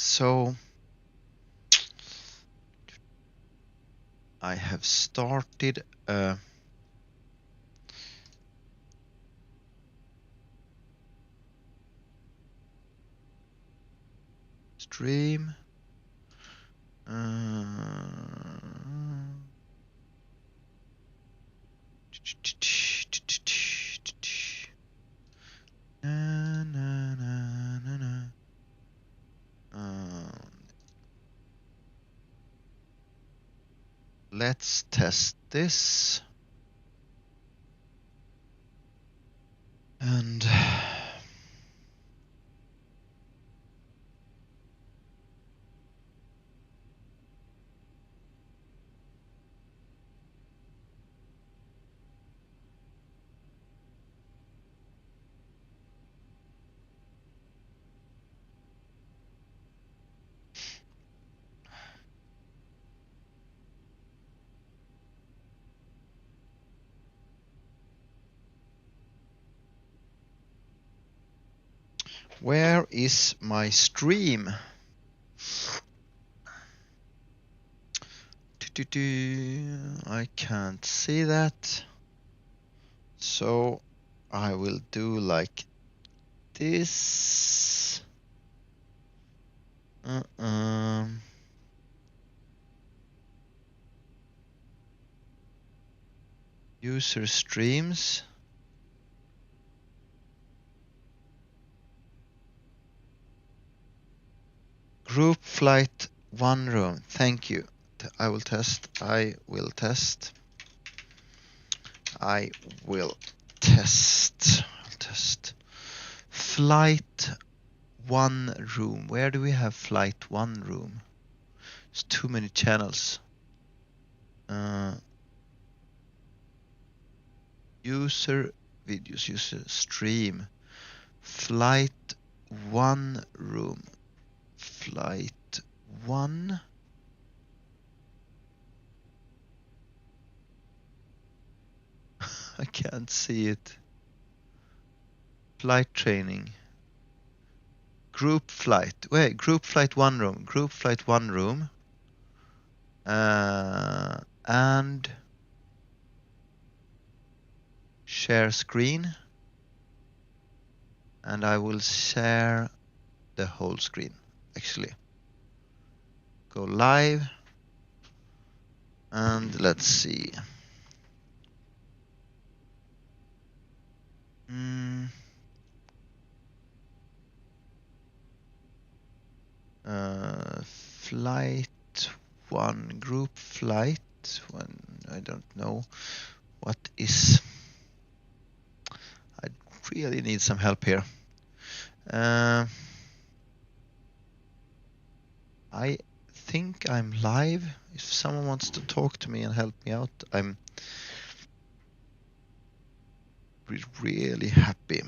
So I have started a stream. Na, na, na, na, na. Let's test this. And where is my stream? I can't see that. So I will do like this. User streams. Group flight 1 room. Thank you. I will test. I will test. I will test. Test. Flight 1 room. Where do we have flight 1 room? There's too many channels. User videos, user stream. Flight 1 room. Flight 1. I can't see it. Flight training. Group flight. Wait, group flight 1 room. Group flight 1 room. And share screen. And I will share the whole screen, actually. Go live. And let's see. Flight 1, group flight 1. I don't know what is. I really need some help here. I think I'm live. If someone wants to talk to me and help me out, I'm really happy.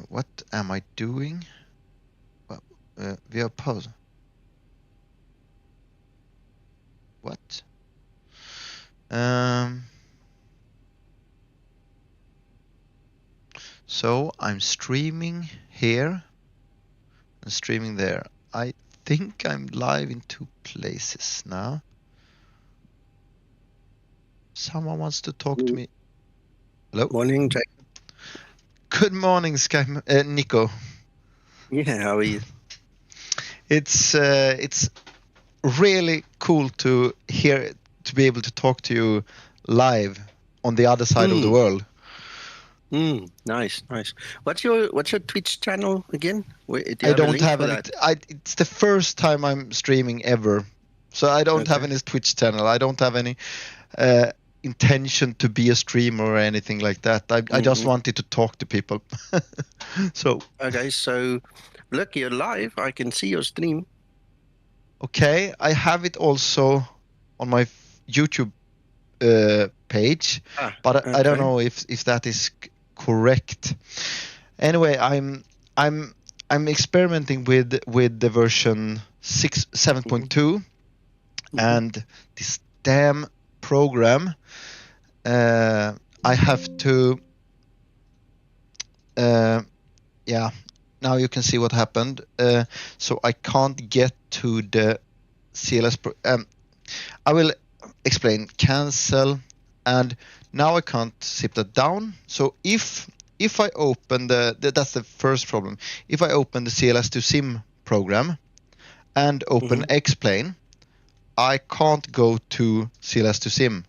What am I doing? We are pause. What? So I'm streaming here and streaming there. I think I'm live in 2 places now. Someone wants to talk to me. Hello? Morning, Jack. Good morning, Nico. Yeah, how are you? It's really cool to be able to talk to you live on the other side of the world. Nice. What's your Twitch channel again? I don't have any. It's the first time I'm streaming ever, so I don't have any Twitch channel. I don't have any intention to be a streamer or anything like that. I just wanted to talk to people. So look, you're live. I can see your stream. Okay, I have it also on my YouTube page, but I don't know if that is correct. Anyway, I'm experimenting with the version 7.2 and this damn program. I have to yeah, now you can see what happened. So I can't get to the CLS. I will explain. Cancel, and now I can't zip that down. So if I open that's the first problem. If I open the CLS2Sim program and open Xplane, I can't go to CLS2Sim.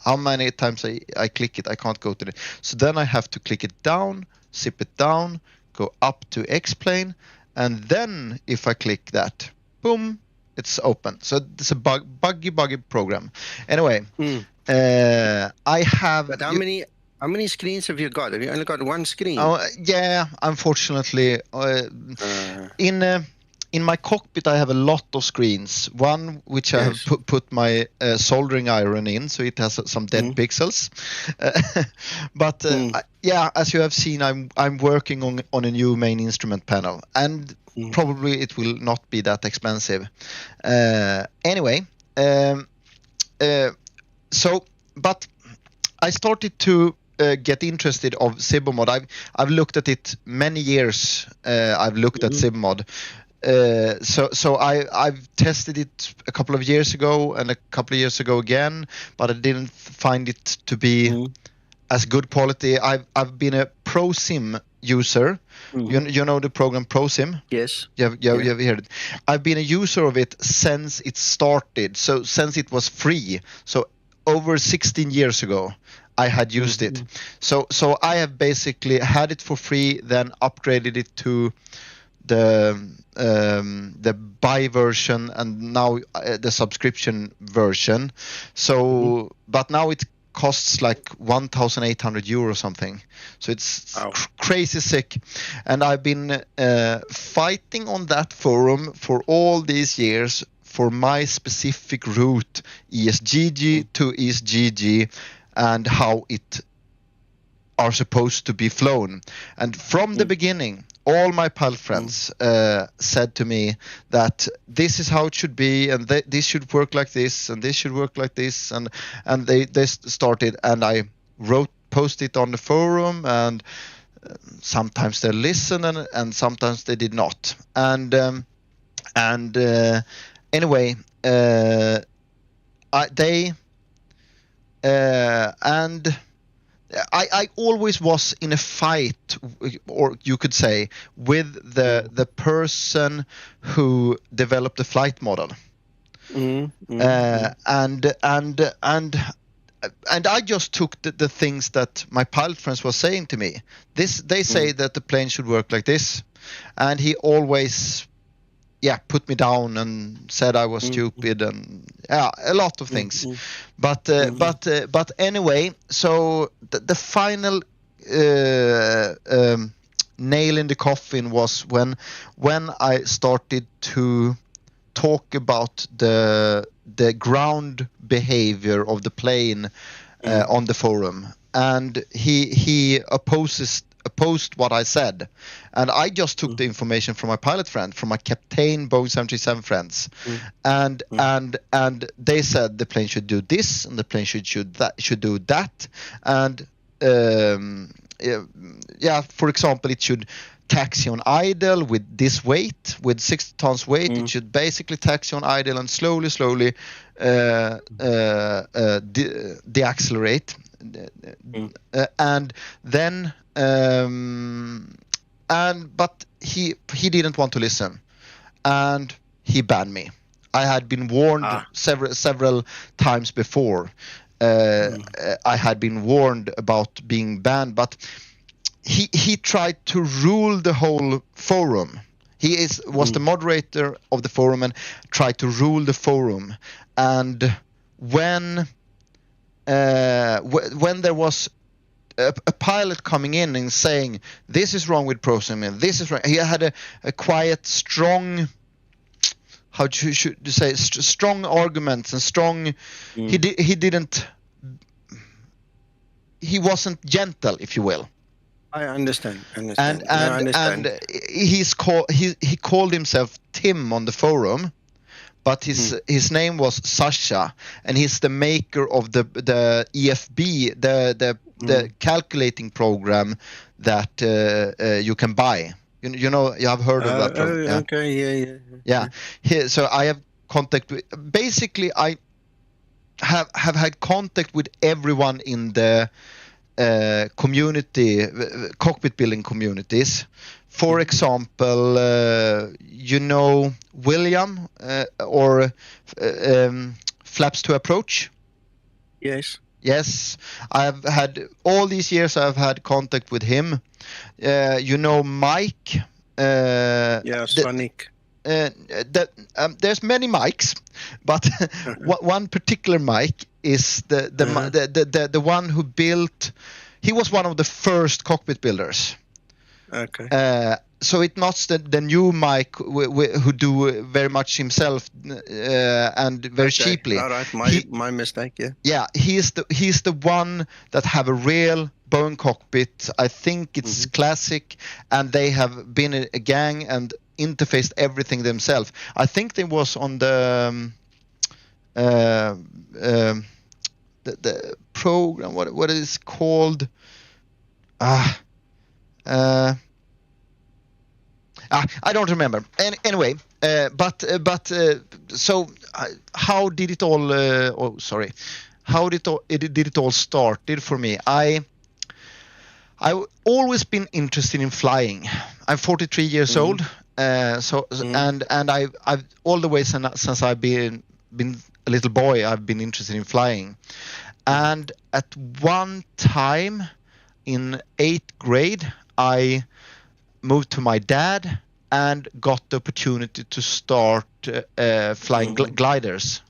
How many times I click it, I can't go to it. So then I have to click it down, zip it down, go up to Xplane, and then if I click that, boom, it's open. So it's a buggy program. Anyway, I have. But how many screens have you got? Have you only got one screen? Oh yeah, unfortunately, in my cockpit I have a lot of screens. One which I have put my soldering iron in, so it has some dead pixels. But yeah, as you have seen, I'm working on a new main instrument panel, and probably it will not be that expensive. Anyway, so but I started to get interested of Zibomod. I've looked at it many years. I've looked at Zibomod. So I've tested it a couple of years ago and a couple of years ago again, but I didn't find it to be as good quality. I've been a ProSim user. You know the program ProSim? Yes. You have heard it. I've been a user of it since it started. So since it was free. So over 16 years ago, I had used it. So I have basically had it for free, then upgraded it to the buy version, and now the subscription version. So but now it costs like 1,800 euro something. So it's crazy sick. And I've been fighting on that forum for all these years for my specific route, ESGG to ESGG, and how it are supposed to be flown. And from the beginning, all my pilot friends said to me that this is how it should be, and this should work like this, and this should work like this, and they started, and I posted it on the forum, and sometimes they listened, and sometimes they did not. And anyway, I always was in a fight, or you could say, with the person who developed the flight model, and I just took the things that my pilot friends were saying to me. They say that the plane should work like this, and he always put me down and said I was stupid, and a lot of things. But anyway, so the final nail in the coffin was when I started to talk about the ground behavior of the plane on the forum, and he opposed what I said, and I just took the information from my pilot friend, from my Captain Boeing 737 friends, and they said the plane should do this, and the plane should do that, and for example, it should taxi on idle with this weight, with 60 tons weight. It should basically taxi on idle and slowly deaccelerate, and then but he didn't want to listen, and he banned me. I had been warned several times before. I had been warned about being banned, but he tried to rule the whole forum. He was the moderator of the forum and tried to rule the forum. And when there was a pilot coming in and saying this is wrong with ProSim, this is wrong, he had a quiet, strong, how should you say, strong arguments and strong. He wasn't gentle, if you will. I understand. And he called himself Tim on the forum, but his name was Sasha, and he's the maker of the EFB, the the calculating program that you can buy. You know, you have heard of that program. Yeah? Okay, yeah. Here, so I have contact with. Basically, I have had contact with everyone in the community, cockpit building communities. For example, you know William or Flaps to Approach. Yes, I've had all these years. I've had contact with him. You know Mike. Sonic. There's many mics, but one particular mic is the one who built. He was one of the first cockpit builders. Okay. So it's not the new Mike who do very much himself and very cheaply. All right, my mistake. Yeah. Yeah, he's the one that have a real Boeing cockpit. I think it's classic, and they have been a gang and interfaced everything themselves. I think they was on the program. What is it called? I don't remember. Anyway, so how did it all? How did it all started for me? I've always been interested in flying. I'm 43 years old, and I've all the way since I've been a little boy, I've been interested in flying. And at one time in 8th grade, I moved to my dad and got the opportunity to start flying gliders.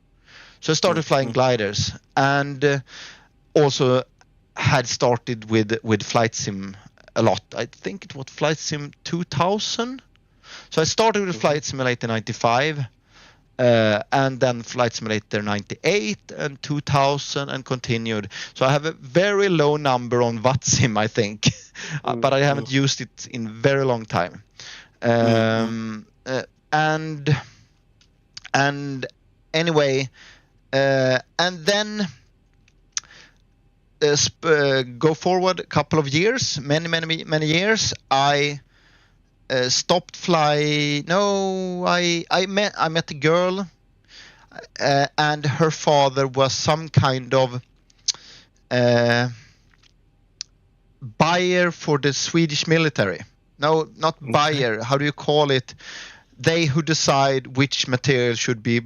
So I started flying gliders, and also had started with flight sim a lot. I think it was flight sim 2000. So I started with flight simulator 95, and then flight simulator 98 and 2000, and continued. So I have a very low number on VATSIM, I think, but I haven't used it in a very long time. And anyway, and then go forward a couple of years, many years. I stopped flying. No, I met a girl, and her father was some kind of buyer for the Swedish military. No, not buyer. How do you call it? They who decide which material should be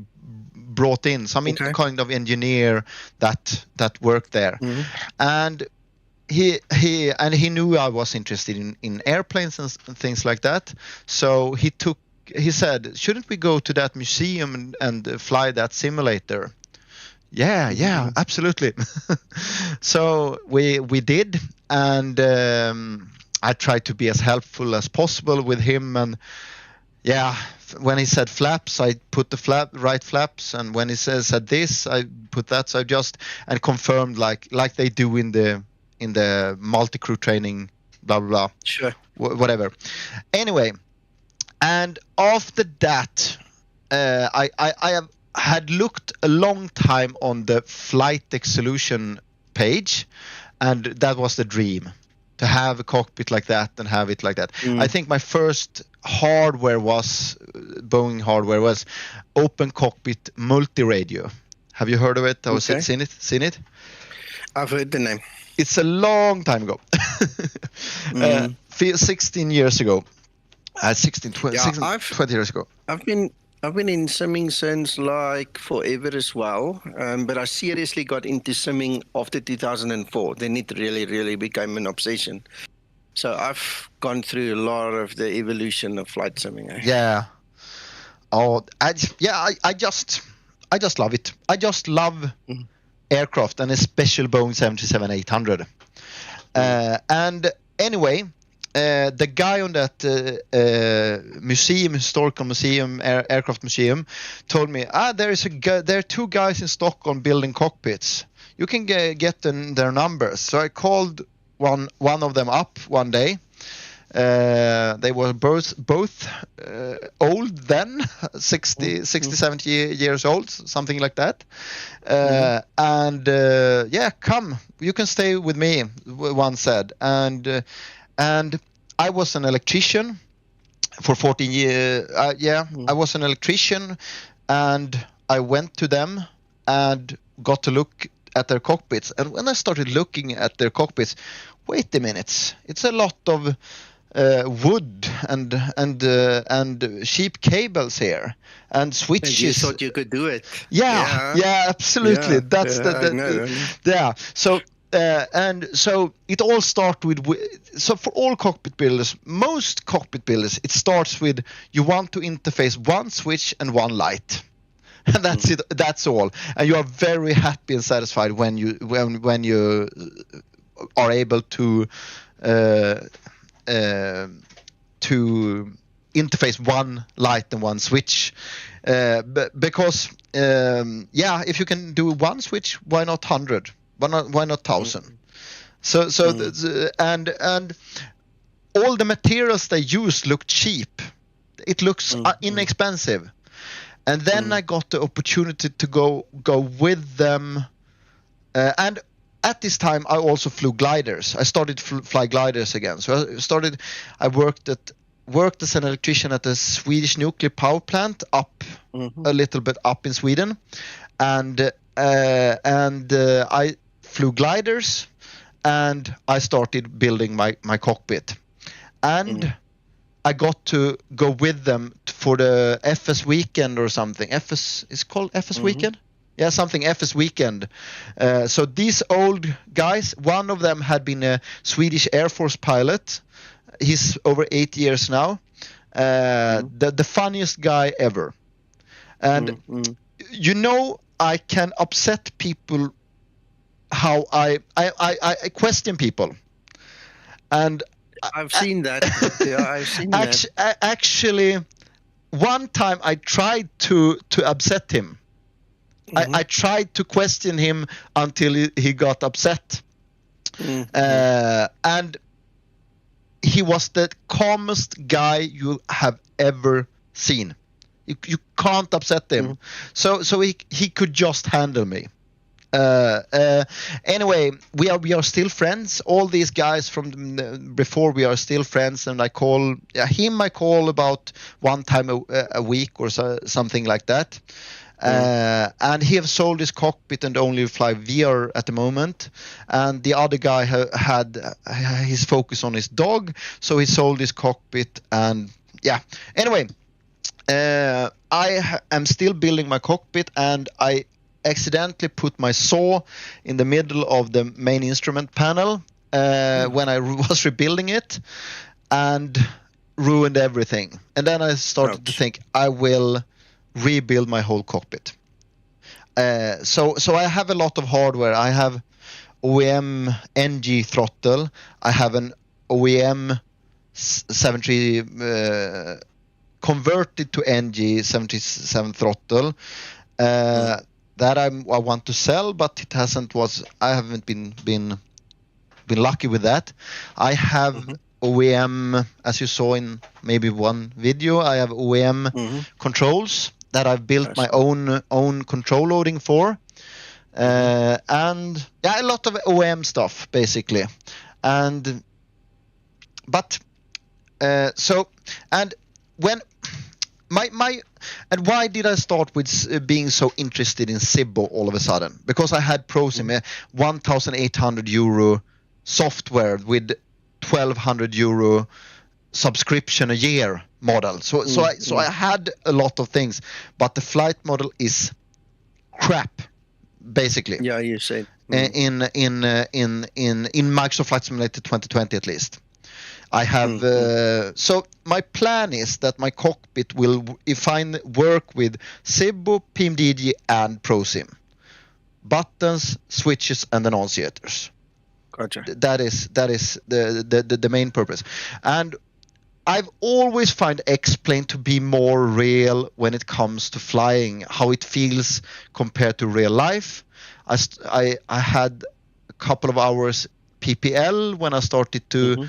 brought in. Some kind of engineer that worked there, and he knew I was interested in airplanes and things like that. So he said, shouldn't we go to that museum and fly that simulator? Yeah, absolutely. So we did, and I tried to be as helpful as possible with him. And when he said flaps, I put the right flaps, and when he said this, I put that. So I just and confirmed like they do in the multi-crew training, blah blah blah. Sure. Whatever. Anyway, and after that, I had looked a long time on the Flight Deck Solution page, and that was the dream, to have a cockpit like that and have it like that. I think my first Boeing hardware was Open Cockpit Multi-Radio. Have you heard of it or seen it? I've heard the name. It's a long time ago. 16 years ago. 20 years ago. I've been in simming since like forever as well, but I seriously got into simming after 2004. Then it really became an obsession. So I've gone through a lot of the evolution of flight simming. Yeah. Oh, I just love it. I just love aircraft, and especially Boeing 737-800. And anyway, the guy on that historical museum, aircraft museum, told me, there are two guys in Stockholm building cockpits. You can get their numbers. So I called one of them up one day, They were both old then, 60, 70 years old, something like that. And yeah, come, you can stay with me, one said. And I was an electrician for 14 years. I was an electrician, and I went to them and got to look at their cockpits. And when I started looking at their cockpits, wait a minute, it's a lot of wood and cheap cables here and switches. And you thought you could do it. Yeah, absolutely. That's yeah. So and so it all starts with. So for all cockpit builders, most cockpit builders, it starts with you want to interface one switch and one light. And that's it. That's all. And you are very happy and satisfied when you are able to interface one light and one switch, because if you can do one switch, why not 100? Why not 1,000? And all the materials they use look cheap. It looks inexpensive. And then I got the opportunity to go with them, and at this time I also flew gliders. I started fly gliders again. So I worked as an electrician at a Swedish nuclear power plant up a little bit up in Sweden, and I flew gliders, and I started building my cockpit, and I got to go with them for the FS weekend or something. It's called FS weekend? Yeah, something FS weekend. So these old guys, one of them had been a Swedish Air Force pilot. He's over 8 years now. The funniest guy ever. And I can upset people how I question people. And I've seen that. Yeah, I've seen that. Actually, one time I tried to upset him. I tried to question him until he got upset. And he was the calmest guy you have ever seen. You can't upset him. So he could just handle me. Anyway, we are still friends. All these guys from before, we are still friends, and I call him about one time a week or something like that. And he have sold his cockpit and only fly VR at the moment. And the other guy had his focus on his dog, so he sold his cockpit. And yeah, anyway, I am still building my cockpit, and I accidentally put my saw in the middle of the main instrument panel when I was rebuilding it, and ruined everything. And then I started to think, I will rebuild my whole cockpit. So I have a lot of hardware. I have OEM NG throttle. I have an OEM 73 converted to NG 77 throttle. That I want to sell, but it hasn't. I haven't been lucky with that. I have OEM, as you saw in maybe one video. I have OEM controls that I've built my own control loading for, and a lot of OEM stuff basically. And and why did I start with being so interested in Zibo all of a sudden? Because I had ProSim, 1,800 euro software with 1,200 euro subscription a year model. So I had a lot of things, but the flight model is crap, basically. Yeah, you said in Microsoft Flight Simulator 2020 at least. I have so my plan is that my cockpit will work with Zibo, PMDG, and ProSim, buttons, switches, and annunciators. Gotcha. That is the main purpose. And I've always find X-Plane to be more real when it comes to flying, how it feels compared to real life. I had a couple of hours PPL when I started to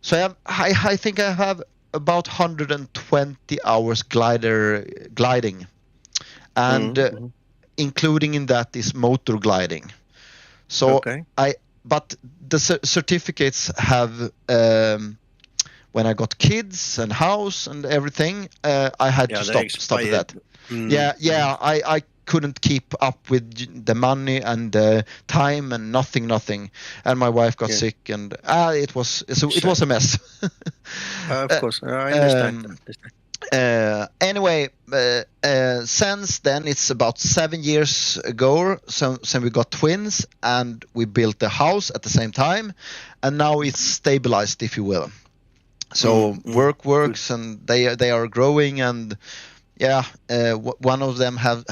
So I think I have about 120 hours gliding, and including in that is motor gliding. So Okay. but the certificates have, when I got kids and house and everything, I had to they stop expired. that. I couldn't keep up with the money and time and nothing, and my wife got sick, and it was a mess. Of course, I understand. Anyway, since then it's about 7 years ago. So we got twins and we built a house at the same time, and now it's stabilized, if you will. So work works, and they are growing, and one of them have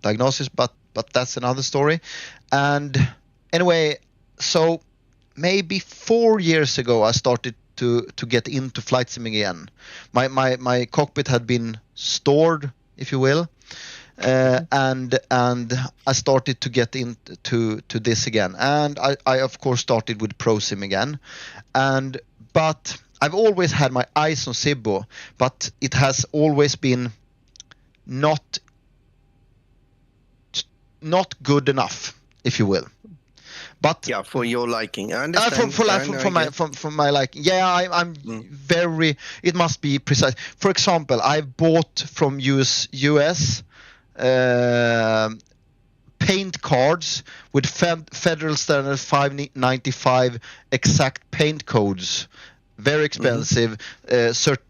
diagnosis, but that's another story. And anyway, so maybe 4 years ago I started to get into flight simming again. My cockpit had been stored, if you will, and I started to get into this again, and I of course started with pro sim again, but I've always had my eyes on Zibo, but it has always been not good enough, if you will. But for your liking, I understand. For my liking, I'm very. It must be precise. For example, I bought from US paint cards with Federal Standard 595 exact paint codes. Very expensive,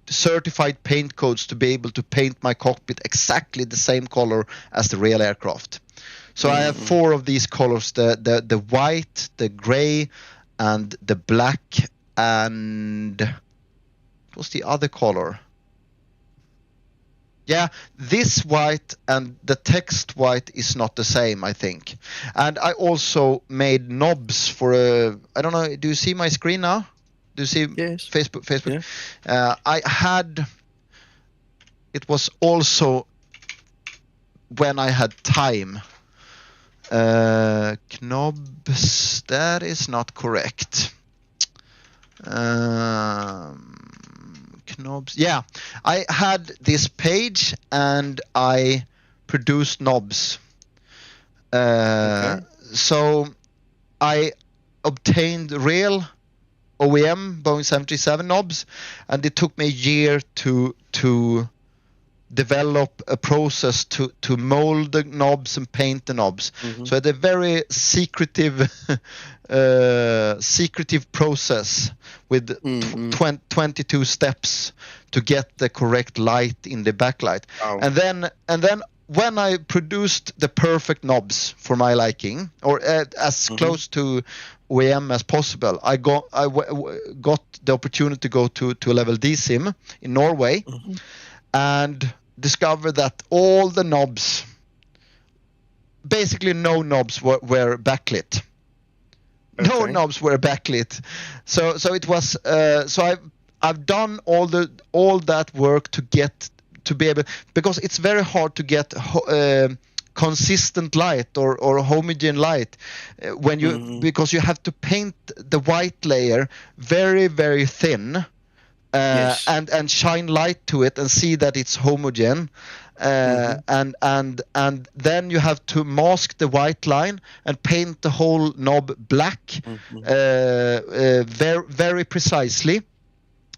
certified paint codes to be able to paint my cockpit exactly the same color as the real aircraft. So I have 4 of these colors: the white, the gray, and the black. And what's the other color? Yeah, this white and the text white is not the same, I think. And I also made knobs for I don't know. Do you see my screen now? Do you see Facebook? Yeah. I had. It was also when I had time. Knobs, that is not correct. Knobs, yeah. I had this page and I produced knobs. So I obtained real OEM Boeing 737 knobs, and it took me a year to develop a process to mold the knobs and paint the knobs. So it's a very secretive process with 22 steps to get the correct light in the backlight. And then when I produced the perfect knobs for my liking, or as close to OEM as possible, I got the opportunity to go to a level D sim in Norway, and discovered that all the knobs, basically no knobs were backlit. No knobs were backlit. So it was so I've done all that work to be able, because it's very hard to get consistent light or homogeneous light when you because you have to paint the white layer very, very thin. And shine light to it and see that it's homogeneous, and then you have to mask the white line and paint the whole knob black, very, very precisely,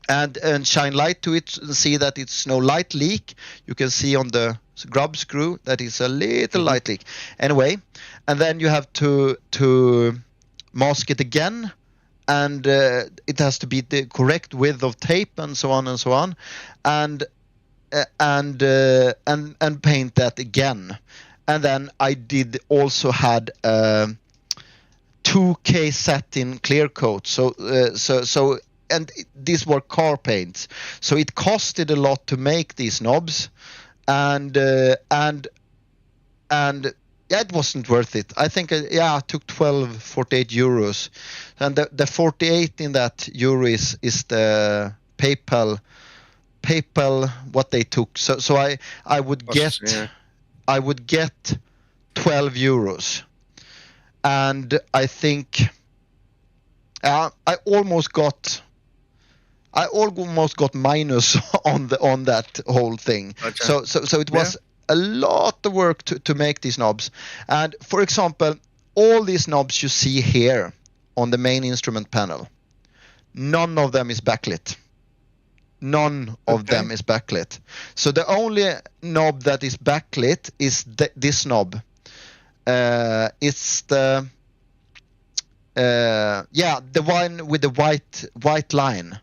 and shine light to it and see that it's no light leak. You can see on the grub screw that it's a little light leak. Anyway, and then you have to mask it again. And it has to be the correct width of tape, and so on, and paint that again. And then I did also had 2K satin clear coat. So and these were car paints. So it costed a lot to make these knobs, and it wasn't worth it. I think it took 48 euros, and the 48 in that euro is the PayPal what they took. So I would get 12 euros, and I think I almost got I almost got minus on that whole thing. Gotcha. So it was a lot of work to make these knobs. And for example, all these knobs you see here on the main instrument panel, none of them is backlit. None of them is backlit. So the only knob that is backlit is this knob. It's the the one with the white line,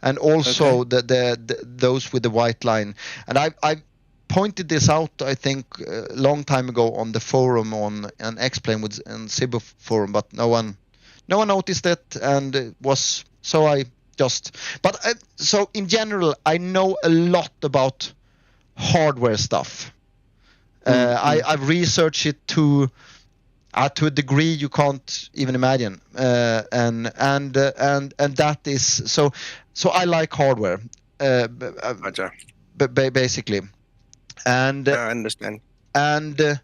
and also the those with the white line. And I pointed this out, I think, a long time ago on the forum on an Explain with and Zibomod forum, but no one noticed it, and it was so I just. But so in general, I know a lot about hardware stuff. I've researched it to a degree you can't even imagine, and that is so I like hardware, basically, and I understand. And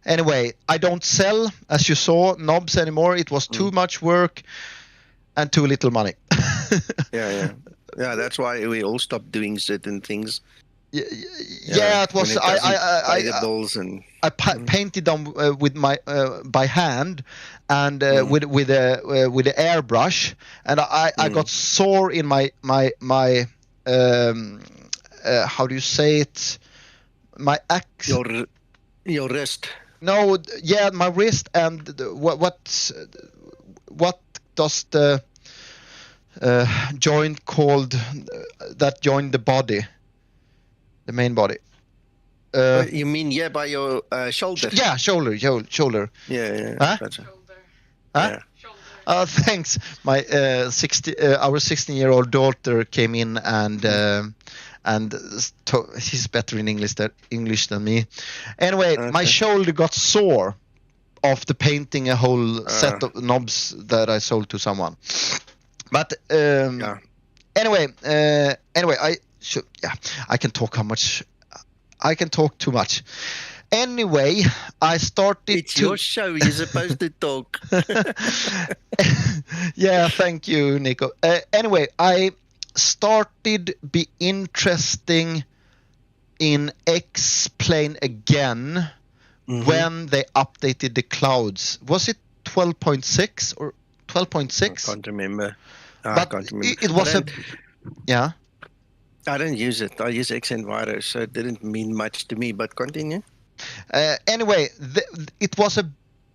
anyway, I don't sell, as you saw, knobs anymore. It was too much work and too little money. yeah. That's why we all stopped doing certain things. Yeah, it was. I painted them with my by hand, and with the airbrush, and I got sore in my how do you say it? My axe. Your wrist. No, yeah, my wrist, and what does the joint called that join the body? The main body. You mean by your shoulder? Yeah, shoulder. Yeah. Huh? Gotcha. Huh? Yeah. Thanks. My our 16-year-old daughter came in and she's better in English than me. Anyway, my shoulder got sore after painting a whole set of knobs that I sold to someone. But anyway, I can talk I can talk too much. Anyway, I started It's your show. You're supposed to talk. Yeah, thank you, Nico. Anyway, I started be interesting in Explain again when they updated the clouds. Was it 12.6 or 12.6? I can't remember. I can't remember. It was yeah. I don't use it. I use Xenvirus, so it didn't mean much to me, but continue. Anyway, it was a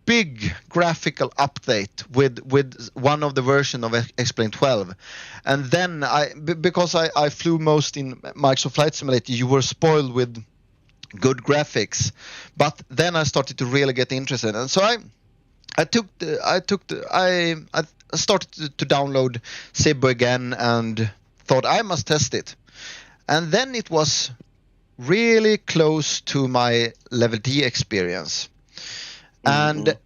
big graphical update with one of the version of Explain 12. And then because I flew most in Microsoft Flight Simulator, you were spoiled with good graphics. But then I started to really get interested. And so I started to download Zibo again and thought I must test it. And then it was really close to my level D experience. And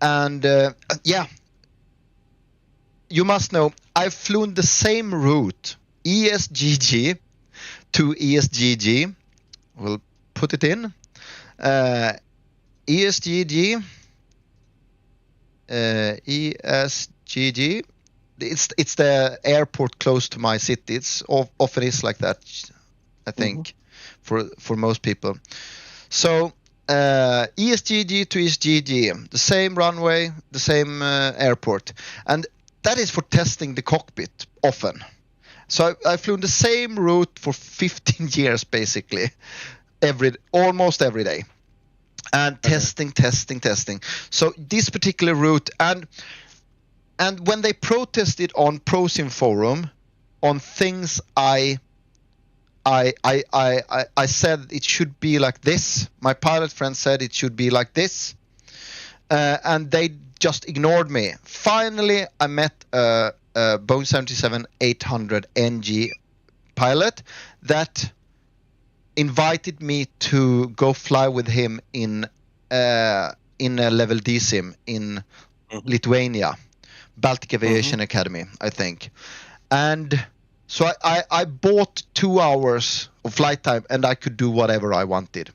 you must know, I've flown the same route, ESGG to ESGG. We'll put it in. ESGG. ESGG. It's the airport close to my city. It's often is like that, I think, for most people. So ESGG to ESGG, the same runway, the same airport, and that is for testing the cockpit often. So I've flown the same route for 15 years, basically, almost every day, and testing. So this particular route, and when they protested on ProSim forum on things I said it should be like this. My pilot friend said it should be like this, and they just ignored me. Finally, I met a Boeing 737-800 NG pilot that invited me to go fly with him in a level D sim in Lithuania, Baltic Aviation Academy, I think, and. So I bought 2 hours of flight time, and I could do whatever I wanted.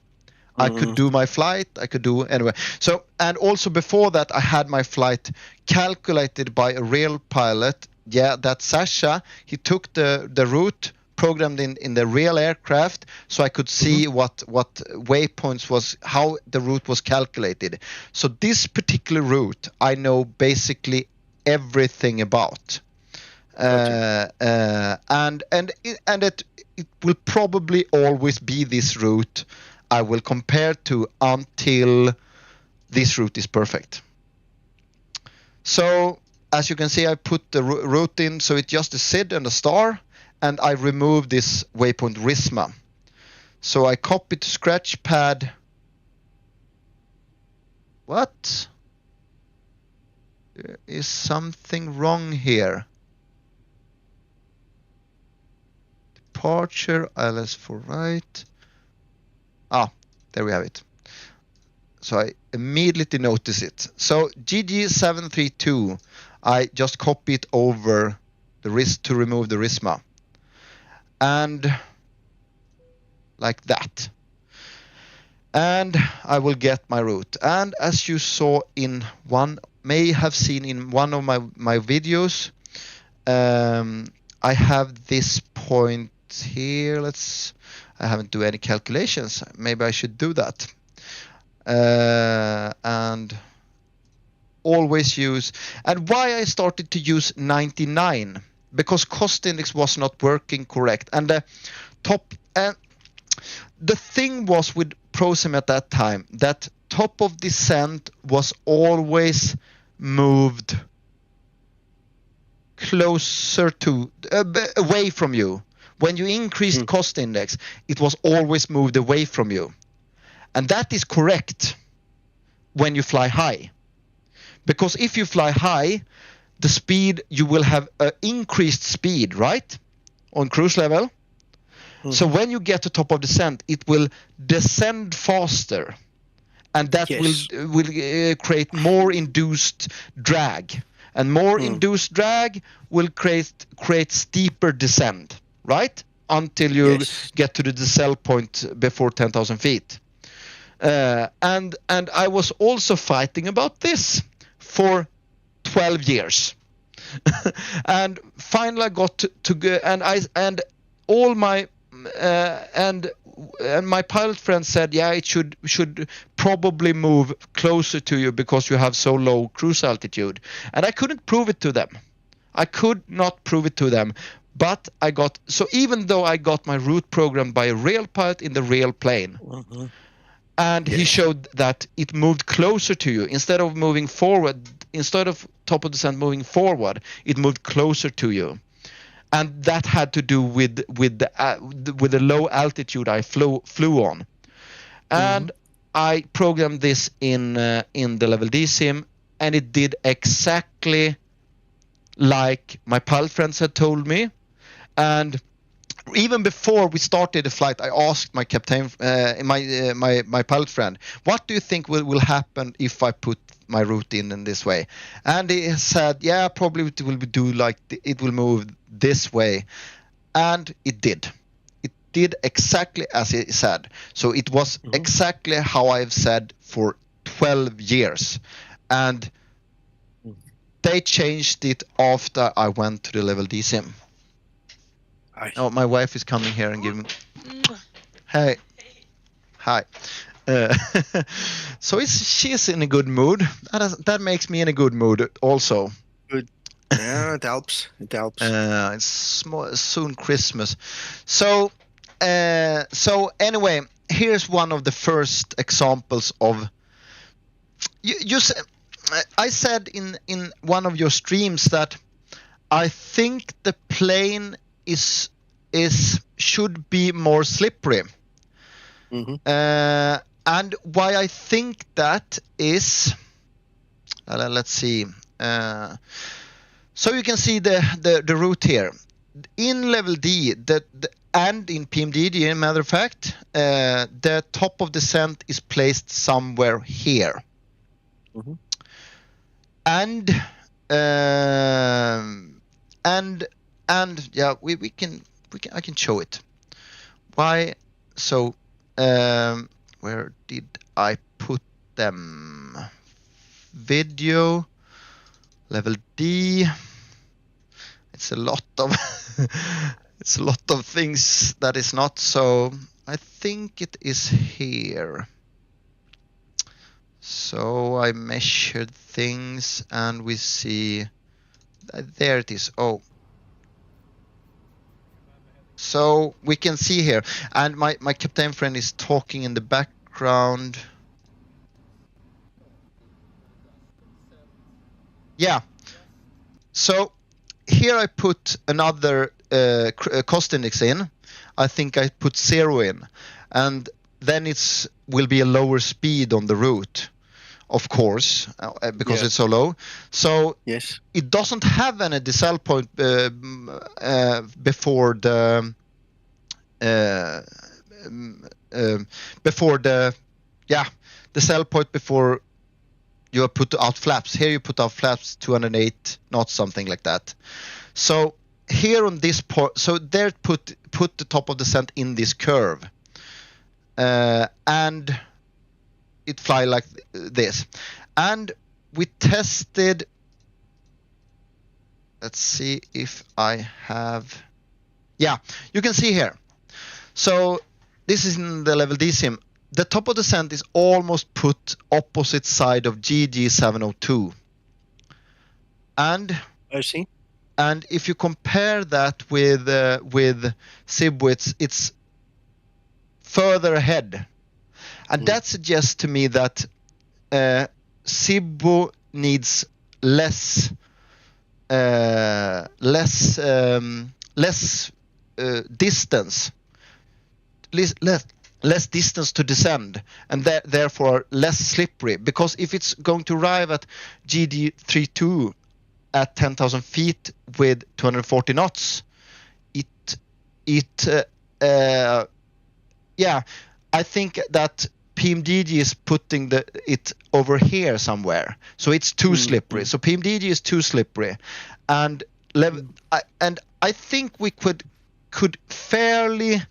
I could do my flight. I could do anyway. So, and also before that, I had my flight calculated by a real pilot yeah, that Sasha, he took the route programmed in the real aircraft, so I could see what waypoints was, how the route was calculated. So this particular route I know basically everything about. And it will probably always be this route I will compare to until this route is perfect. So as you can see, I put the route in, so it's just a SID and a star, and I remove this waypoint Risma. So I copy to Scratchpad. What? There is something wrong here. Departure, ILS for right. There we have it. So I immediately notice it. So GG732, I just copy it over the wrist to remove the Risma. And like that. And I will get my route. And as you saw may have seen in one of my videos, I have this point here. I haven't do any calculations. Maybe I should do that. And always use, and why I started to use 99, because cost index was not working correct. And the thing was with ProSim at that time, that top of descent was always moved closer to, away from you. When you increased cost index, it was always moved away from you. And that is correct when you fly high. Because if you fly high, the speed, you will have an increased speed, right? On cruise level. So when you get to top of descent, it will descend faster. And that will create more induced drag. And more induced drag will create steeper descent, right? Until you get to the decel point before 10,000 feet. And I was also fighting about this for 12 years. And finally I got to go, and all my and my pilot friend said, yeah, it should probably move closer to you because you have so low cruise altitude. And I couldn't prove it to them. I could not prove it to them. But so even though I got my route programmed by a real pilot in the real plane, and he showed that it moved closer to you, instead of moving forward, instead of top of descent moving forward, it moved closer to you. And that had to do with the low altitude I flew on. And I programmed this in the level D sim, and it did exactly like my pilot friends had told me. And even before we started the flight, I asked my captain, my pilot friend, what do you think will happen if I put my route in this way? And he said, yeah, probably it will it will move this way. And it did. It did exactly as he said. So it was exactly how I've said for 12 years. And they changed it after I went to the level D sim. Oh, my wife is coming here and giving. Hey, hi. So she's in a good mood. That makes me in a good mood also. Good. Yeah, it helps. It helps. It's soon Christmas. So anyway, here's one of the first examples of. I said in one of your streams that I think the plane should be more slippery. And why I think that is, let's see. So you can see the route here in level D, and in PMDD. Matter of fact, the top of descent is placed somewhere here, and yeah, I can show it. Why? So where did I put them? Video, level D. it's a lot of it's a lot of things that is not so. I think it is here. So I measured things and we see there it is. Oh, so we can see here, and my captain friend is talking in the background. Yeah. So here I put another cost index in. I think I put 0 in, and then it's will be a lower speed on the route, of course, because it's so low. So yes, it doesn't have any decel point before the decel point before you put out flaps. Here you put out flaps 208 knots, something like that. So here on this part, so there put the top of descent in this curve, and it fly like this. And we tested. Let's see if I have. Yeah, you can see here. So this is in the level D sim. The top of descent is almost put opposite side of GG 702. And I see. And if you compare that with Zibomod, it's further ahead, and that suggests to me that Zibomod needs less distance, less distance to descend, and therefore less slippery. Because if it's going to arrive at GD32 at 10,000 feet with 240 knots, I think that PMDG is putting it over here somewhere, so it's too slippery. So PMDG is too slippery, and I think we could fairly.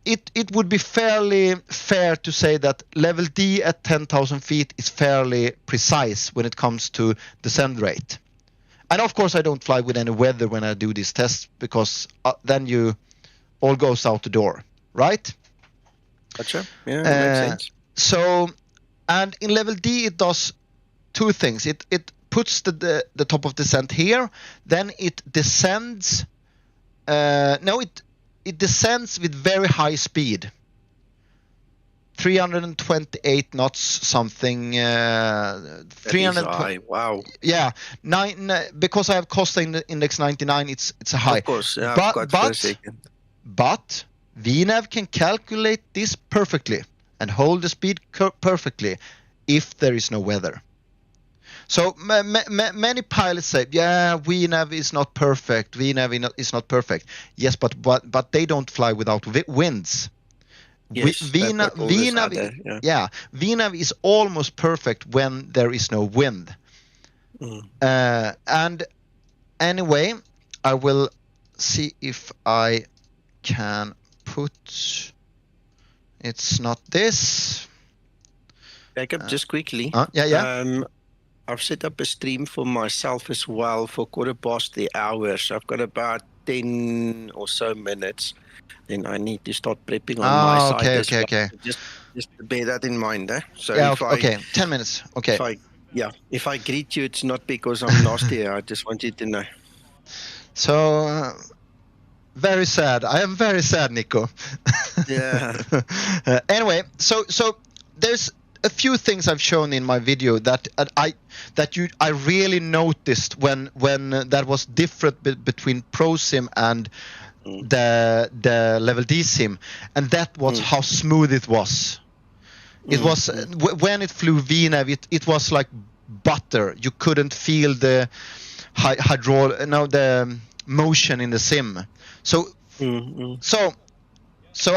It would be fairly fair to say that level D at 10,000 feet is fairly precise when it comes to descent rate. And of course I don't fly with any weather when I do these tests, because then you all goes out the door, right? Gotcha. Yeah, makes sense. So, and in level D it does two things. It puts the top of descent here, then it descends. It descends with very high speed, 328 knots something. 300. Wow. Yeah, because I have cost index 99. It's a high. Of course, yeah, but VNav can calculate this perfectly and hold the speed perfectly if there is no weather. So many pilots say, yeah, VNav is not perfect. VNav is not perfect. Yes, but they don't fly without winds. Yes, VNav is almost perfect when there is no wind. And anyway, I will see if I can put. It's not this. Jacob, just quickly. Yeah. I've set up a stream for myself as well for 1/4 the hour. So I've got about 10 or so minutes. Then I need to start prepping on my side. Okay. Just bear that in mind. So yeah, okay. 10 minutes. Okay. If I greet you, it's not because I'm nasty. I just want you to know. So very sad. I am very sad, Nico. Yeah. Anyway, so there's a few things I've shown in my video that I really noticed when that was different between ProSim and the level D sim, and that was how smooth it was. It was when it flew VNav, it was like butter. You couldn't feel the the motion in the sim. So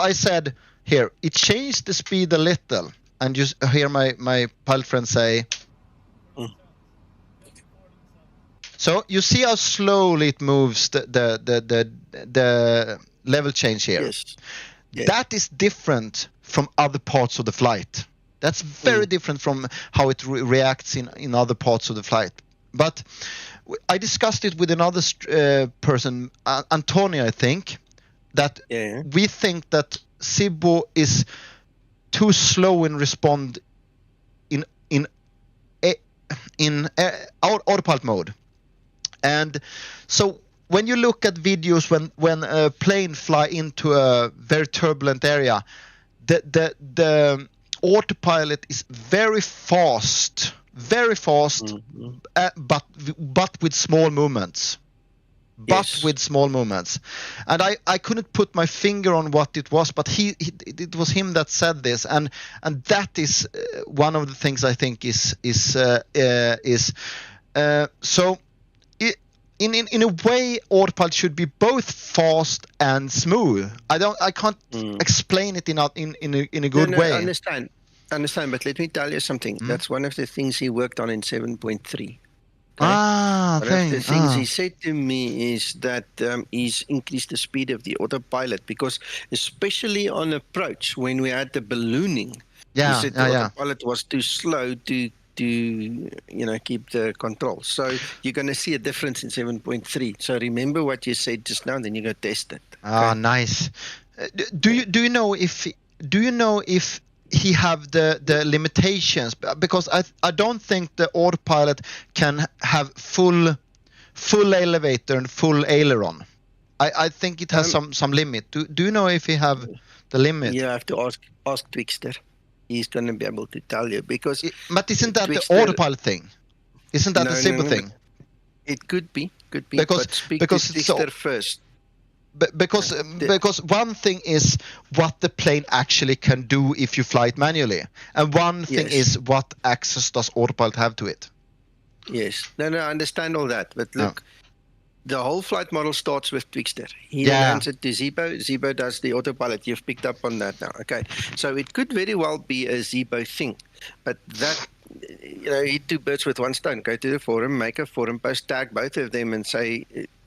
I said here, it changed the speed a little. And you hear my pilot friend say. So you see how slowly it moves the level change here. Yes. That is different from other parts of the flight. That's very different from how it reacts in other parts of the flight. But I discussed it with another person, Antonio, I think, that we think that Zibo is too slow in respond in autopilot mode. And so when you look at videos when a plane fly into a very turbulent area, the autopilot is very fast, but with small movements. With small movements, and I couldn't put my finger on what it was, but it was him that said this, and that is one of the things I think is so. In a way, autopilot should be both fast and smooth. I can't explain it in a good way. I understand, but let me tell you something. That's one of the things he worked on in 7.3. Okay? One of the things he said to me is that he's increased the speed of the autopilot, because especially on approach, when we had the ballooning, he said the autopilot was too slow to keep the control. So you're going to see a difference in 7.3. So remember what you said just now, and then you go test it. Okay? Nice. Do you know if he have the limitations? Because I don't think the autopilot can have full elevator and full aileron. I think it has some limit. Do you know if he have the limit? You have to ask Twixter. He's going to be able to tell you, because. But isn't that the autopilot thing? Isn't that the Zibo thing? It could be. Because speak to Twixter first. Because one thing is what the plane actually can do if you fly it manually, and one thing is what access does autopilot have to it. Yes. No, I understand all that, but look, the whole flight model starts with Twixter. He lands it to Zibo. Zibo does the autopilot. You've picked up on that now. Okay. So it could very well be a Zibo thing, but that, hit two birds with one stone. Go to the forum, make a forum post, tag both of them, and say,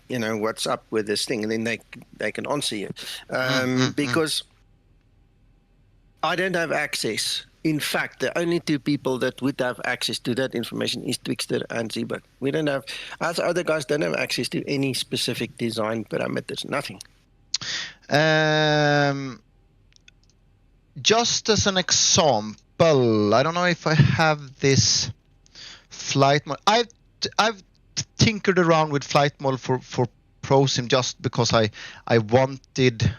what's up with this thing, and then they can answer you. Because I don't have access. In fact, the only two people that would have access to that information is Twixter and Zibo. We don't have, as other guys don't have access to any specific design parameters, nothing. Just as an example, I don't know if I have this flight model. I've tinkered around with flight model for ProSim just because I wanted,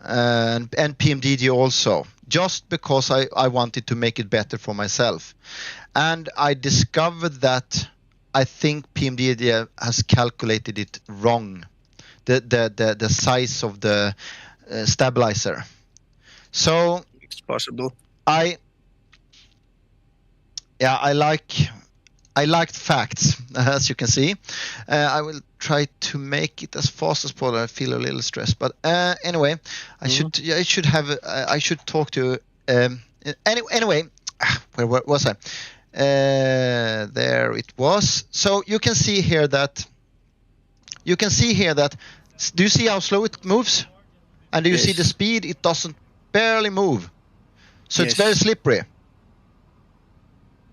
and PMDD also, just because I wanted to make it better for myself. And I discovered that I think PMDD has calculated it wrong, the size of the stabilizer. So it's possible. I liked facts, as you can see. I will try to make it as fast as possible. I feel a little stressed, but anyway, I should talk to. Anyway, where was I? There it was. So you can see here that. Do you see how slow it moves? And do you see the speed? It doesn't barely move. So it's very slippery.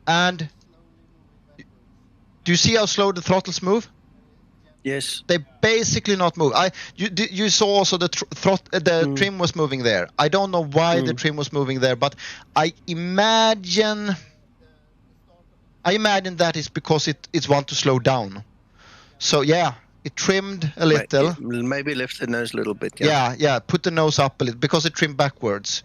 And do you see how slow the throttles move? Yes. They basically not move. You saw also the trim was moving there. I don't know why the trim was moving there, but I imagine that is because it's want to slow down. So it trimmed a little. Maybe lift the nose a little bit. Yeah. Put the nose up a little because it trimmed backwards.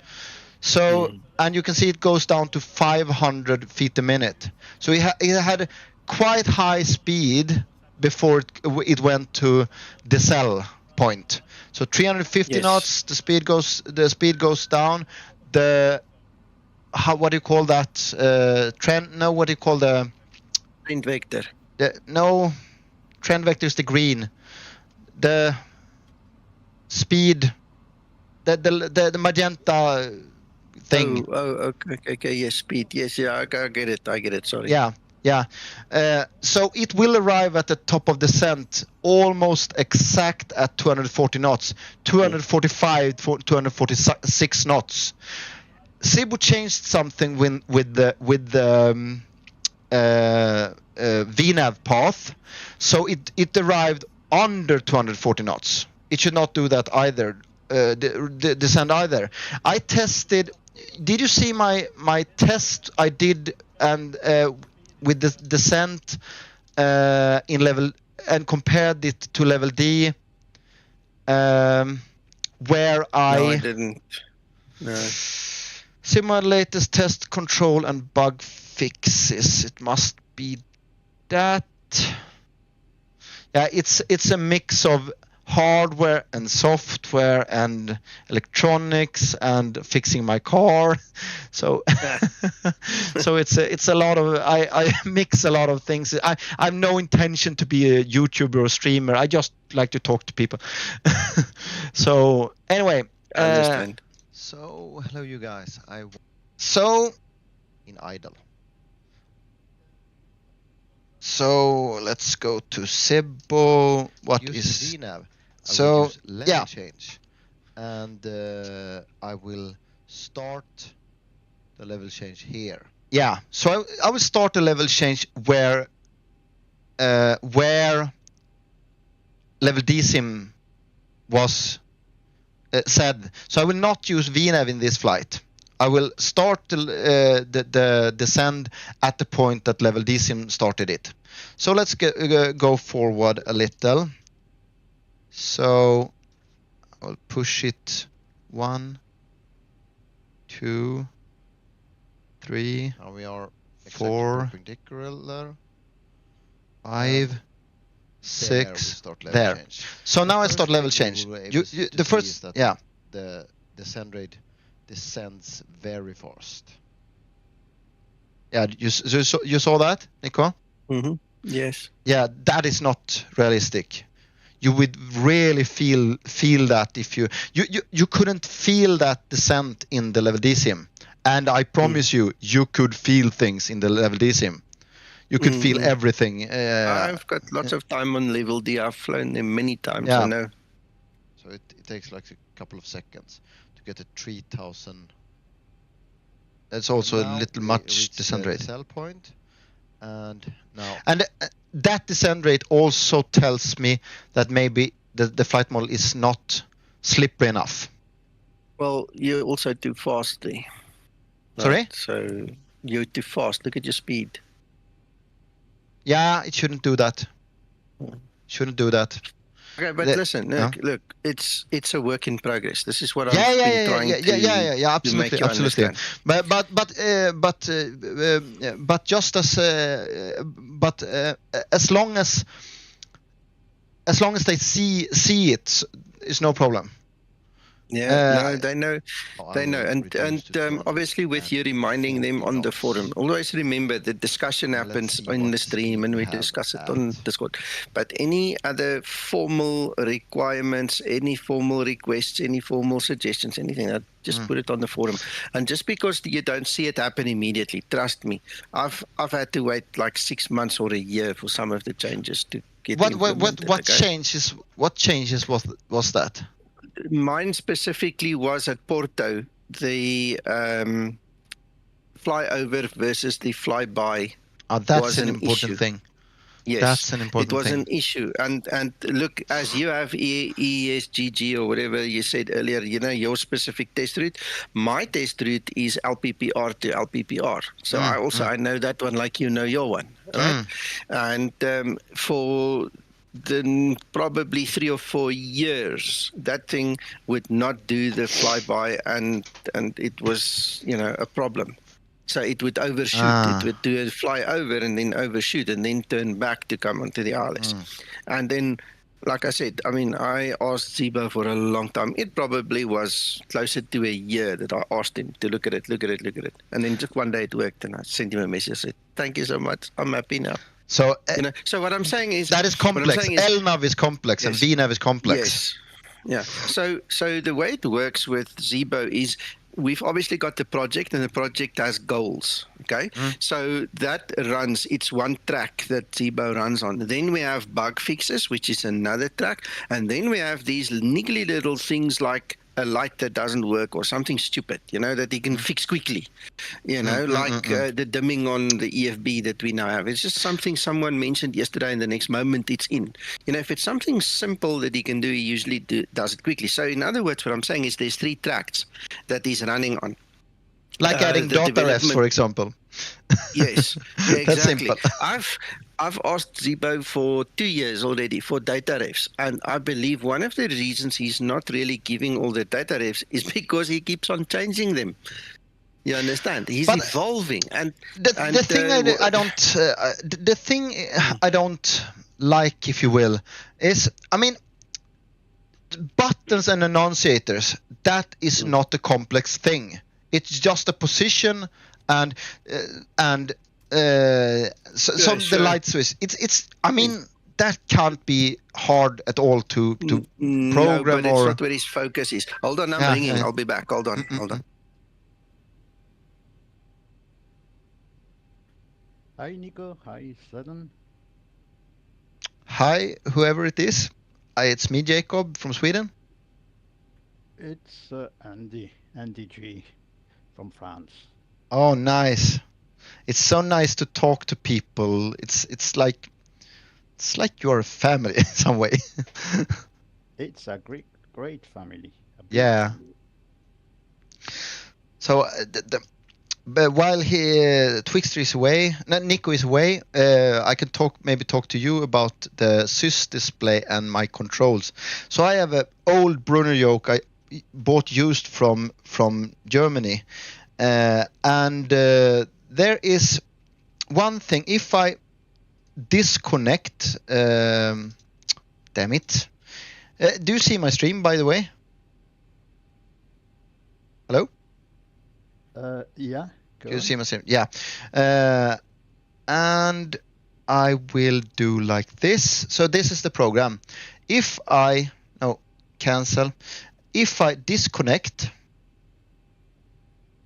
So and you can see it goes down to 500 feet a minute. So it had quite high speed before it went to decel point. So 350 knots, the speed goes down. What do you call that? Trend? No, what do you call the trend vector? Trend vector is the green. The speed, the magenta thing. Okay. Yes, speed. Yes, I get it. Sorry. Yeah. So it will arrive at the top of descent almost exact at 240 knots, 245, 246 knots. Zibo changed something with the VNAV path, so it arrived under 240 knots. It should not do that either, descend either. I tested. Did you see my test I did and with the descent in level, and compared it to level D, where I didn't. No. Zibomod latest test control and bug fixes. It must be that. Yeah, it's a mix of hardware and software and electronics and fixing my car. So so it's a lot of, I mix a lot of things. I have no intention to be a YouTuber or streamer. I just like to talk to people. So anyway, I understand. so hello you guys. So in idle. So let's go to Sebo. What is VNAV? so level yeah. change, and I will start the level change here. Yeah, so I will start a level change where level DSIM was said. So I will not use VNAV in this flight. I will start the descend at the point that level DSIM started it. So let's go forward a little. So I'll push it 1, 2, 3, Now we are exactly 4, perpendicular. 5, There we 6. start level There. change. So now I First start level thing change. we were able You, to the see first, is that yeah. the descent rate descends very fast. Yeah, you saw that, Nico? Mm-hmm. Yes. Yeah, that is not realistic. You would really feel that if you couldn't feel that descent in the level DSIM, and I promise you could feel things in the level DSIM. You could feel everything. I've got lots of time on level D. I've flown them many times. Yeah. I know. So it takes like a couple of seconds to get a 3000. It's also a Now little we much reach descent the rate. cell point, and now And that descent rate also tells me that maybe the flight model is not slippery enough. Well, you're also too fast there. Sorry? So you're too fast. Look at your speed. Yeah, it shouldn't do that. Shouldn't do that. Okay, but listen, look, it's a work in progress. This is what I've been trying to absolutely, make you absolutely. understand. But just as as long as they see it, is no problem. Yeah, no, they know, I will and reduce to 200 obviously with you reminding them on the forum, always remember the discussion happens see in the what stream and we we have discuss it at. on Discord. But any other formal requirements, any formal requests, any formal suggestions, anything, just put it on the forum. And just because you don't see it happen immediately, trust me, I've had to wait like 6 months or a year for some of the changes to get implemented. What changes? What changes was that? Mine specifically was at Porto, the flyover versus the flyby. That's was an an important issue. thing. Yes, That's an important it was thing. an issue. And look, as you have ESGG or whatever you said earlier, you know, your specific test route, my test route is LPPR to LPPR. So I know that one like you know your one, right? And for then probably 3 or 4 years, that thing would not do the flyby, and it was, you know, a problem. So it would overshoot. It would do a fly over and then overshoot and then turn back to come onto the ILS. And then, like I said, I mean, I asked Zibo for a long time. It probably was closer to a year that I asked him to look at it. And then just one day it worked, and I sent him a message. I said, "Thank you so much. I'm happy now." So, you know, so what I'm saying is that is complex. LNAV is complex, and VNAV is complex. Yes. Yeah. So the way it works with Zibo is we've obviously got the project, and the project has goals. Okay. So that runs. It's one track that Zibo runs on. Then we have bug fixes, which is another track, and then we have these niggly little things like a light that doesn't work or something stupid, that he can fix quickly. The dimming on the EFB that we now have. It's just something someone mentioned yesterday, and the next moment it's in. If it's something simple that he can do, he usually does it quickly. So in other words, what I'm saying is there's 3 tracks that he's running on. Like adding data refs, for example. Yes, That's exactly. simple. I've asked Zibo for 2 years already for data refs, and I believe one of the reasons he's not really giving all the data refs is because he keeps on changing them. You understand? He's evolving, and the thing I don't like, if you will, is buttons and enunciators. That is not a complex thing. It's just a position and the light switch. It's that can't be hard at all to program. No, but it's not where his focus is. Hold on, I'm ringing. I'll be back. Hold on. Hi, Nico. Hi, Sudden. Hi, whoever it is. It's me, Jacob, from Sweden. It's Andy G from France. Oh, nice. It's so nice to talk to people. It's like you're a family in some way. It's a great family. Yeah. So but while Twixter is away, Nico is away, I can maybe talk to you about the sys display and my controls. So I have an old Brunner yoke I bought used from Germany, and there is one thing. If I disconnect, damn it, do you see my stream, by the way? Hello? Yeah. Can you see my stream? Yeah. And I will do like this. So this is the program. If I cancel. If I disconnect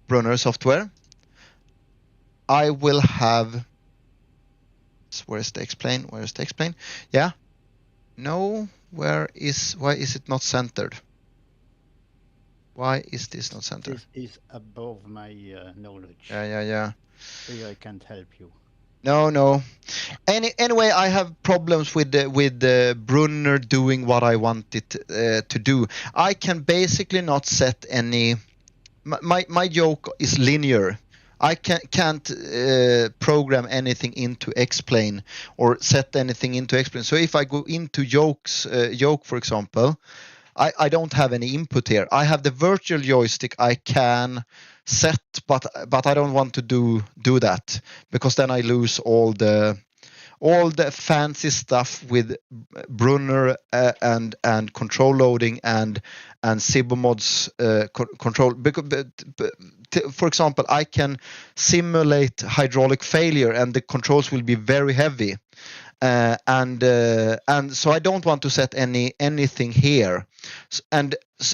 Brunner software, I will have. Where's the explain? Yeah. No. Why is it not centered? Why is this not centered? This is above my knowledge. Yeah. Here I can't help you. No. Anyway, I have problems with the Brunner doing what I want it to do. I can basically not set any. My yoke is linear. I can't program anything into X-Plane or set anything into X-Plane. So if I go into yoke, for example, I don't have any input here. I have the virtual joystick I can set, but I don't want to do that, because then I lose all the fancy stuff with Brunner and control loading and Zibomod's control. Because, for example, I can simulate hydraulic failure and the controls will be very heavy. And so I don't want to set anything here,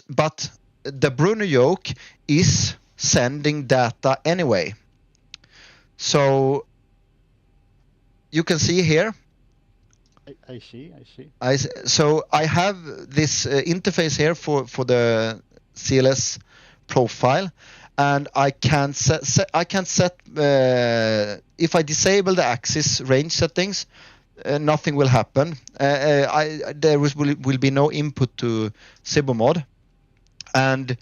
but the Brunner yoke is sending data anyway. So you can see here. I see. So I have this interface here for the CLS profile, and I can set if I disable the axis range settings. Nothing will happen. There will be no input to Zibomod, and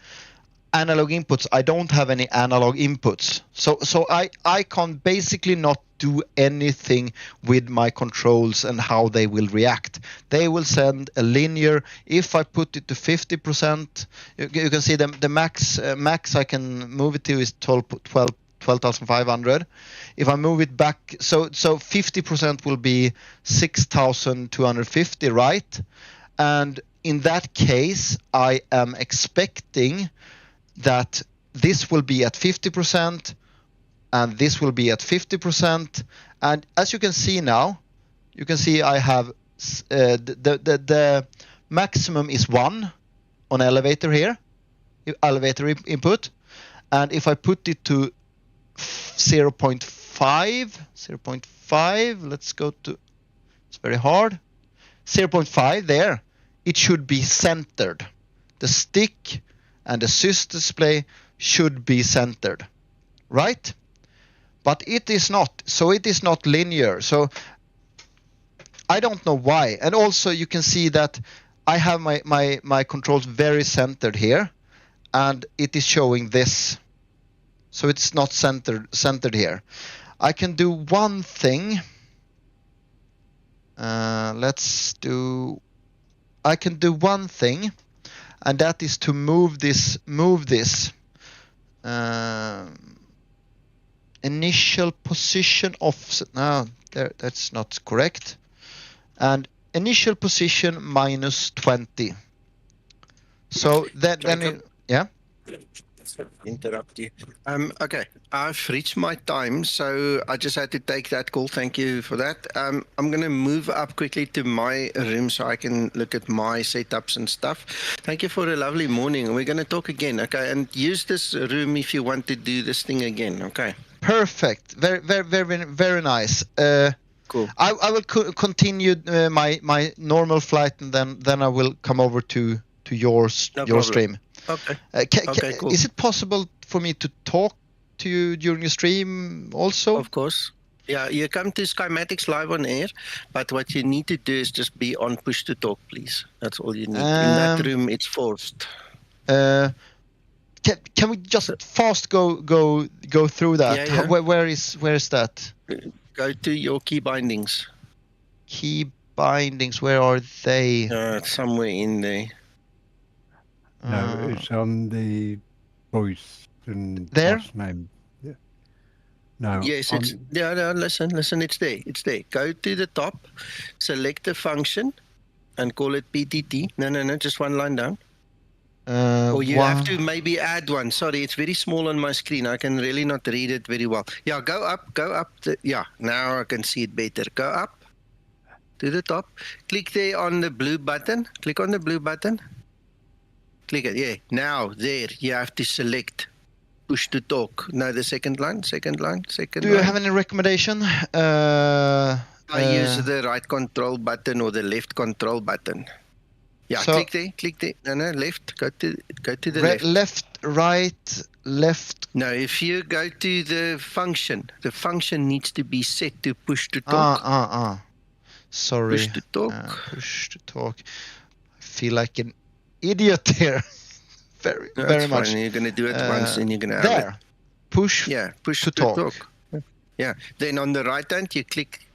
analog inputs. I don't have any analog inputs, so I can basically not do anything with my controls and how they will react. They will send a linear. If I put it to 50%, you can see the max I can move it to is 12,500. If I move it back, so 50% will be 6,250, right? And in that case, I am expecting that this will be at 50% and this will be at 50%. And as you can see now, I have the maximum is 1 on elevator here, elevator input. And if I put it to 0.5, let's go to, it's very hard, 0.5 there, it should be centered. The stick and the sys display should be centered, right? But it is not, so it is not linear. So I don't know why. And also you can see that I have my controls very centered here, and it is showing this. So it's not centered here. I can do one thing. I can do one thing, and that is to move this initial position offset. No, that's not correct. And initial position -20. So then yeah. Interrupt you. Okay, I've reached my time, so I just had to take that call. Thank you for that. I'm going to move up quickly to my room so I can look at my setups and stuff. Thank you for a lovely morning. We're going to talk again, okay? And use this room if you want to do this thing again, okay? Perfect. Very nice. Cool. I will continue my normal flight, and then I will come over to your stream. Okay. Cool. Is it possible for me to talk to you during the stream also? Of course. Yeah, you come to Schematics live on air, but what you need to do is just be on push to talk, please. That's all you need. In that room, it's forced. Can we just fast go through that? Yeah. Where is that? Go to your key bindings. Key bindings. Where are they? It's somewhere in there. No, it's on the voice and there? boss name. Yeah. No. Yes, it's no, listen, it's there. It's there. Go to the top, select the function, and call it PTT. No, just one line down. Or you have to maybe add one. Sorry, it's very small on my screen. I can really not read it very well. Yeah, go up. Now I can see it better. Go up to the top. Click there on the blue button. Click on the blue button. Click it. Yeah. Now there you have to select push to talk. Now the second line. Do you have any recommendation? I use the right control button or the left control button. Yeah, so, click there. No, left. Go to the left. Left, right, left. No, if you go to the function needs to be set to push to talk. Sorry. Push to talk. Push to talk. I feel like an idiot here. very much. Fine. You're going to do it once and you're going to there. Push to talk. Yeah. Then on the right hand, you click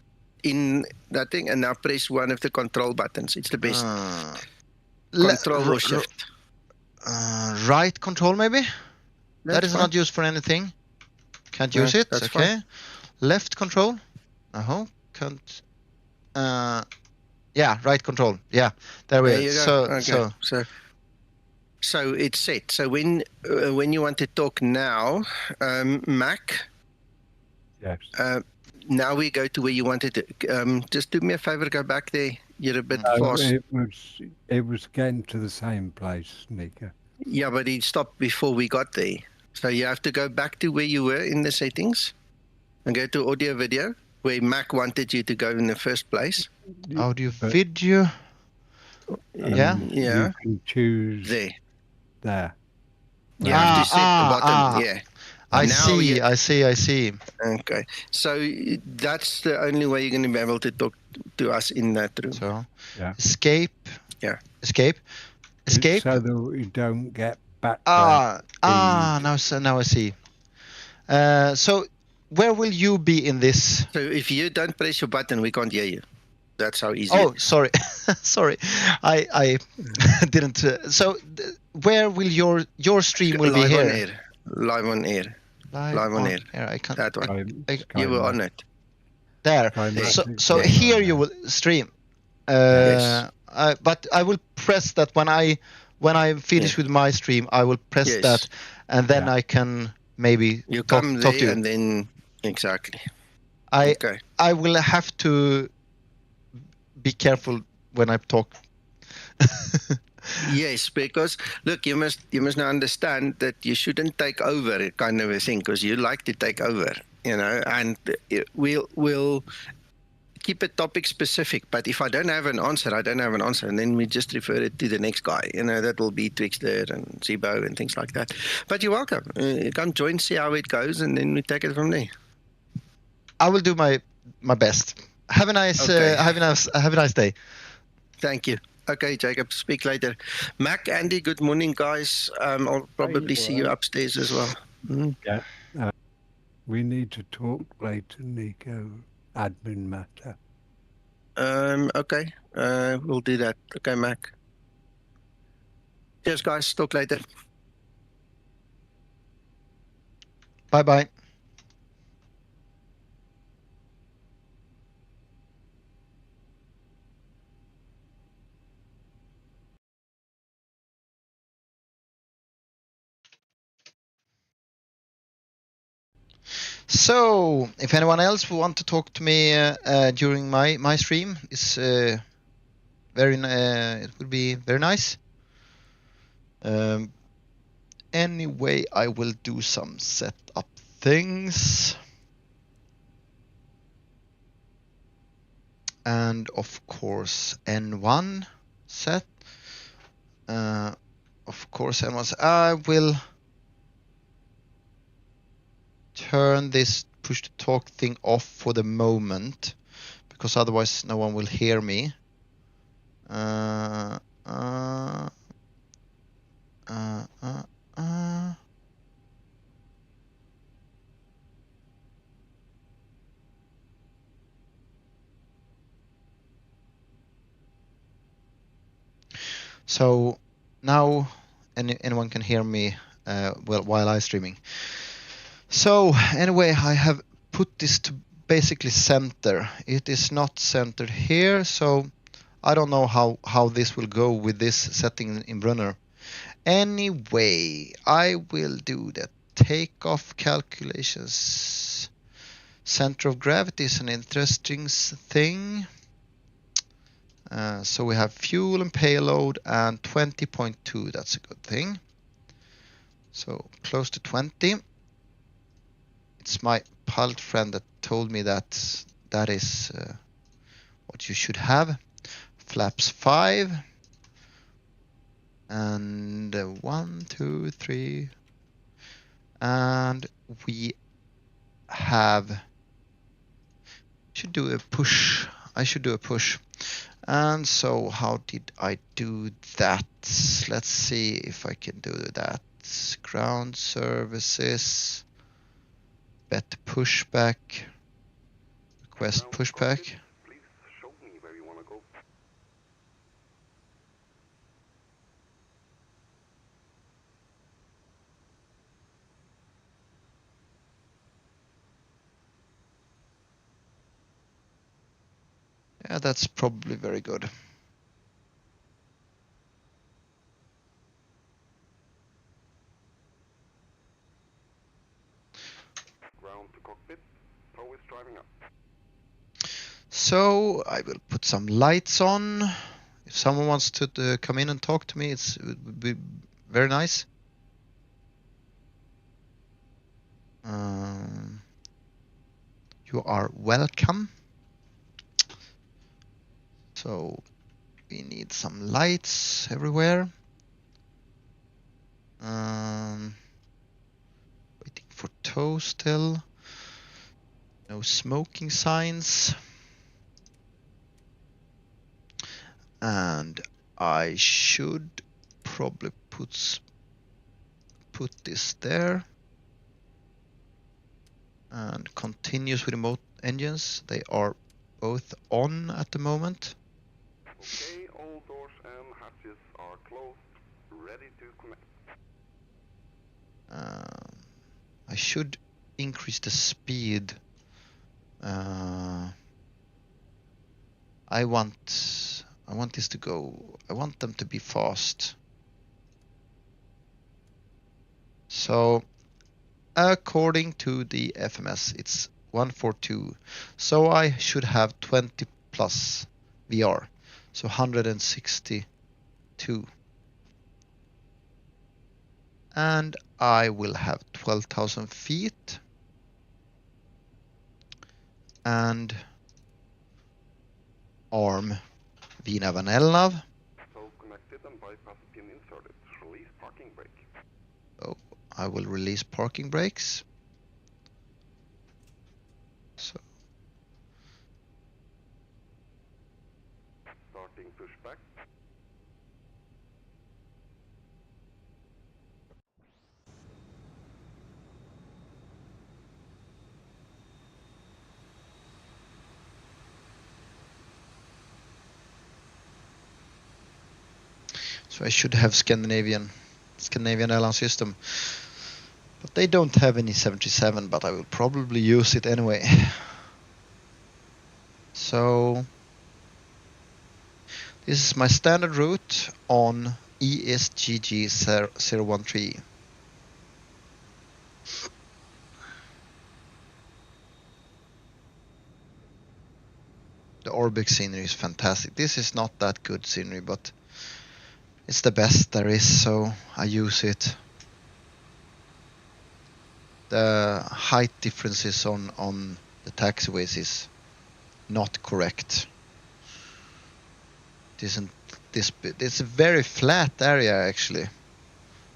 in that thing and now press one of the control buttons. It's the best. Control or shift. Right control maybe? That's that is fine. Not used for anything. Can't use it. That's okay. Fine. Left control. Can't. Yeah, right control. Yeah, there we go. So it's set. So when you want to talk now, Mac. Yes. Now we go to where you wanted to. Just do me a favor, go back there. You're a bit fast. It was getting to the same place, Nika. Yeah, but it stopped before we got there. So you have to go back to where you were in the settings and go to audio video, where Mac wanted you to go in the first place. Audio video. Yeah. You can choose there. You have to set the button. Yeah. I see. Okay. So that's the only way you're going to be able to talk to us in that room. So, escape. Yeah. Escape. So that you don't get back. Now I see. So where will you be in this? So if you don't press your button, we can't hear you. That's how easy. Oh, sorry. Sorry. I didn't. So where will your stream will be here? Live on air. Live on air. I can't. That one. You were on it. There. So here you will stream. Yes. But I will press that when I finish with my stream. I will press that, and then I can maybe talk to you. And then exactly. I will have to be careful when I talk. Yes, because look, you must now understand that you shouldn't take over, kind of a thing, because you like to take over, and we'll keep it topic specific. But if I don't have an answer, I don't have an answer, and then we just refer it to the next guy. That will be Twixter and Zibo and things like that. But you're welcome. Come join, see how it goes, and then we take it from there. I will do my best. Have a nice day. Thank you. Okay, Jacob, speak later. Mac, Andy, good morning, guys. I'll probably see you upstairs as well. Yeah. We need to talk later, Nico. Admin matter. Okay, we'll do that. Okay, Mac. Cheers, guys. Talk later. Bye-bye. So, if anyone else would want to talk to me during my stream, it would be very nice. Anyway, I will do some setup things. And of course, N1 set. Of course, N1 set. I will turn this push to talk thing off for the moment, because otherwise no one will hear me. So now anyone can hear me while I'm streaming. So anyway, I have put this to basically center. It is not centered here, so I don't know how this will go with this setting in Brunner. Anyway, I will do the takeoff calculations. Center of gravity is an interesting thing. So we have fuel and payload and 20.2. That's a good thing. So close to 20. It's my pilot friend that told me that is what you should have. Flaps 5. And 1, 2, 3. And we should do a push. I should do a push. And so how did I do that? Let's see if I can do that. Ground services. Bet pushback. Request pushback. Please show me where you want to go. Yeah, that's probably very good. Ground to cockpit. Tow is driving up. So I will put some lights on. If someone wants to come in and talk to me, it would be very nice. You are welcome. So we need some lights everywhere. Waiting for tow still. No smoking signs. And I should probably put this there. And continues with remote engines. They are both on at the moment. Okay, all doors and hatches are closed. Ready to connect. I should increase the speed. I want this to go. I want them to be fast. So according to the FMS, it's 142. So I should have 20 plus VR. So 162. And I will have 12,000 feet. And arm Vina Vanelnav. So connected and bypass pin inserted. Release parking brake. So I will release parking brakes. So Starting pushback. I should have Scandinavian airline system. But they don't have any 737, but I will probably use it anyway. So this is my standard route on ESGG 013. The Orbex scenery is fantastic. This is not that good scenery, but it's the best there is, so I use it. The height differences on the taxiways is not correct. It isn't this bit. It's a very flat area actually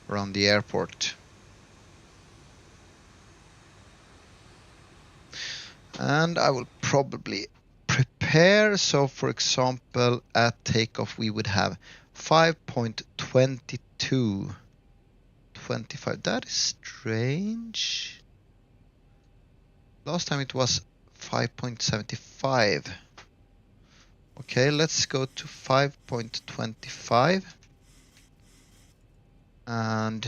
around the airport. And I will probably prepare. So for example, at takeoff we would have 5.2225. That is strange. Last time it was 5.75. Okay, let's go to 5.25. And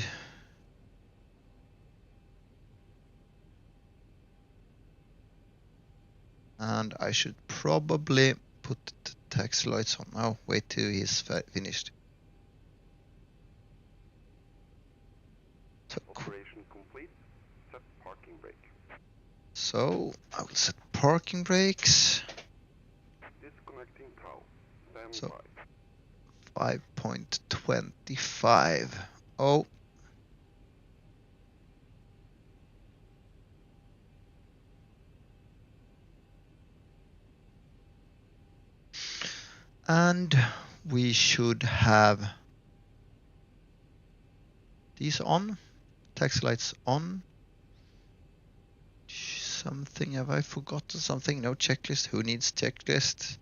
I should probably put the taxi lights on. Oh, wait till he's finished. So, Operation complete. Set parking brake. so I will set parking brakes. Disconnecting tow. Stand So- by. 5.25. Oh. And we should have these on, taxi lights on. Something, have I forgotten something? No checklist, who needs checklist?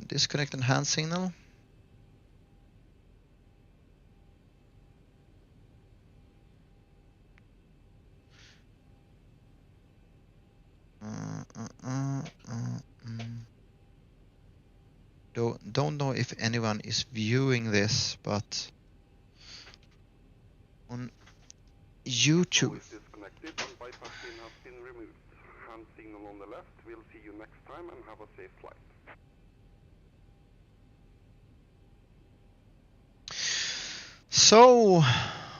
Disconnect and hand signal. Don't know if anyone is viewing this, but on YouTube. Tow is disconnected and bypass pin has been removed. Hand signal on the left. We'll see you next time and have a safe flight. So,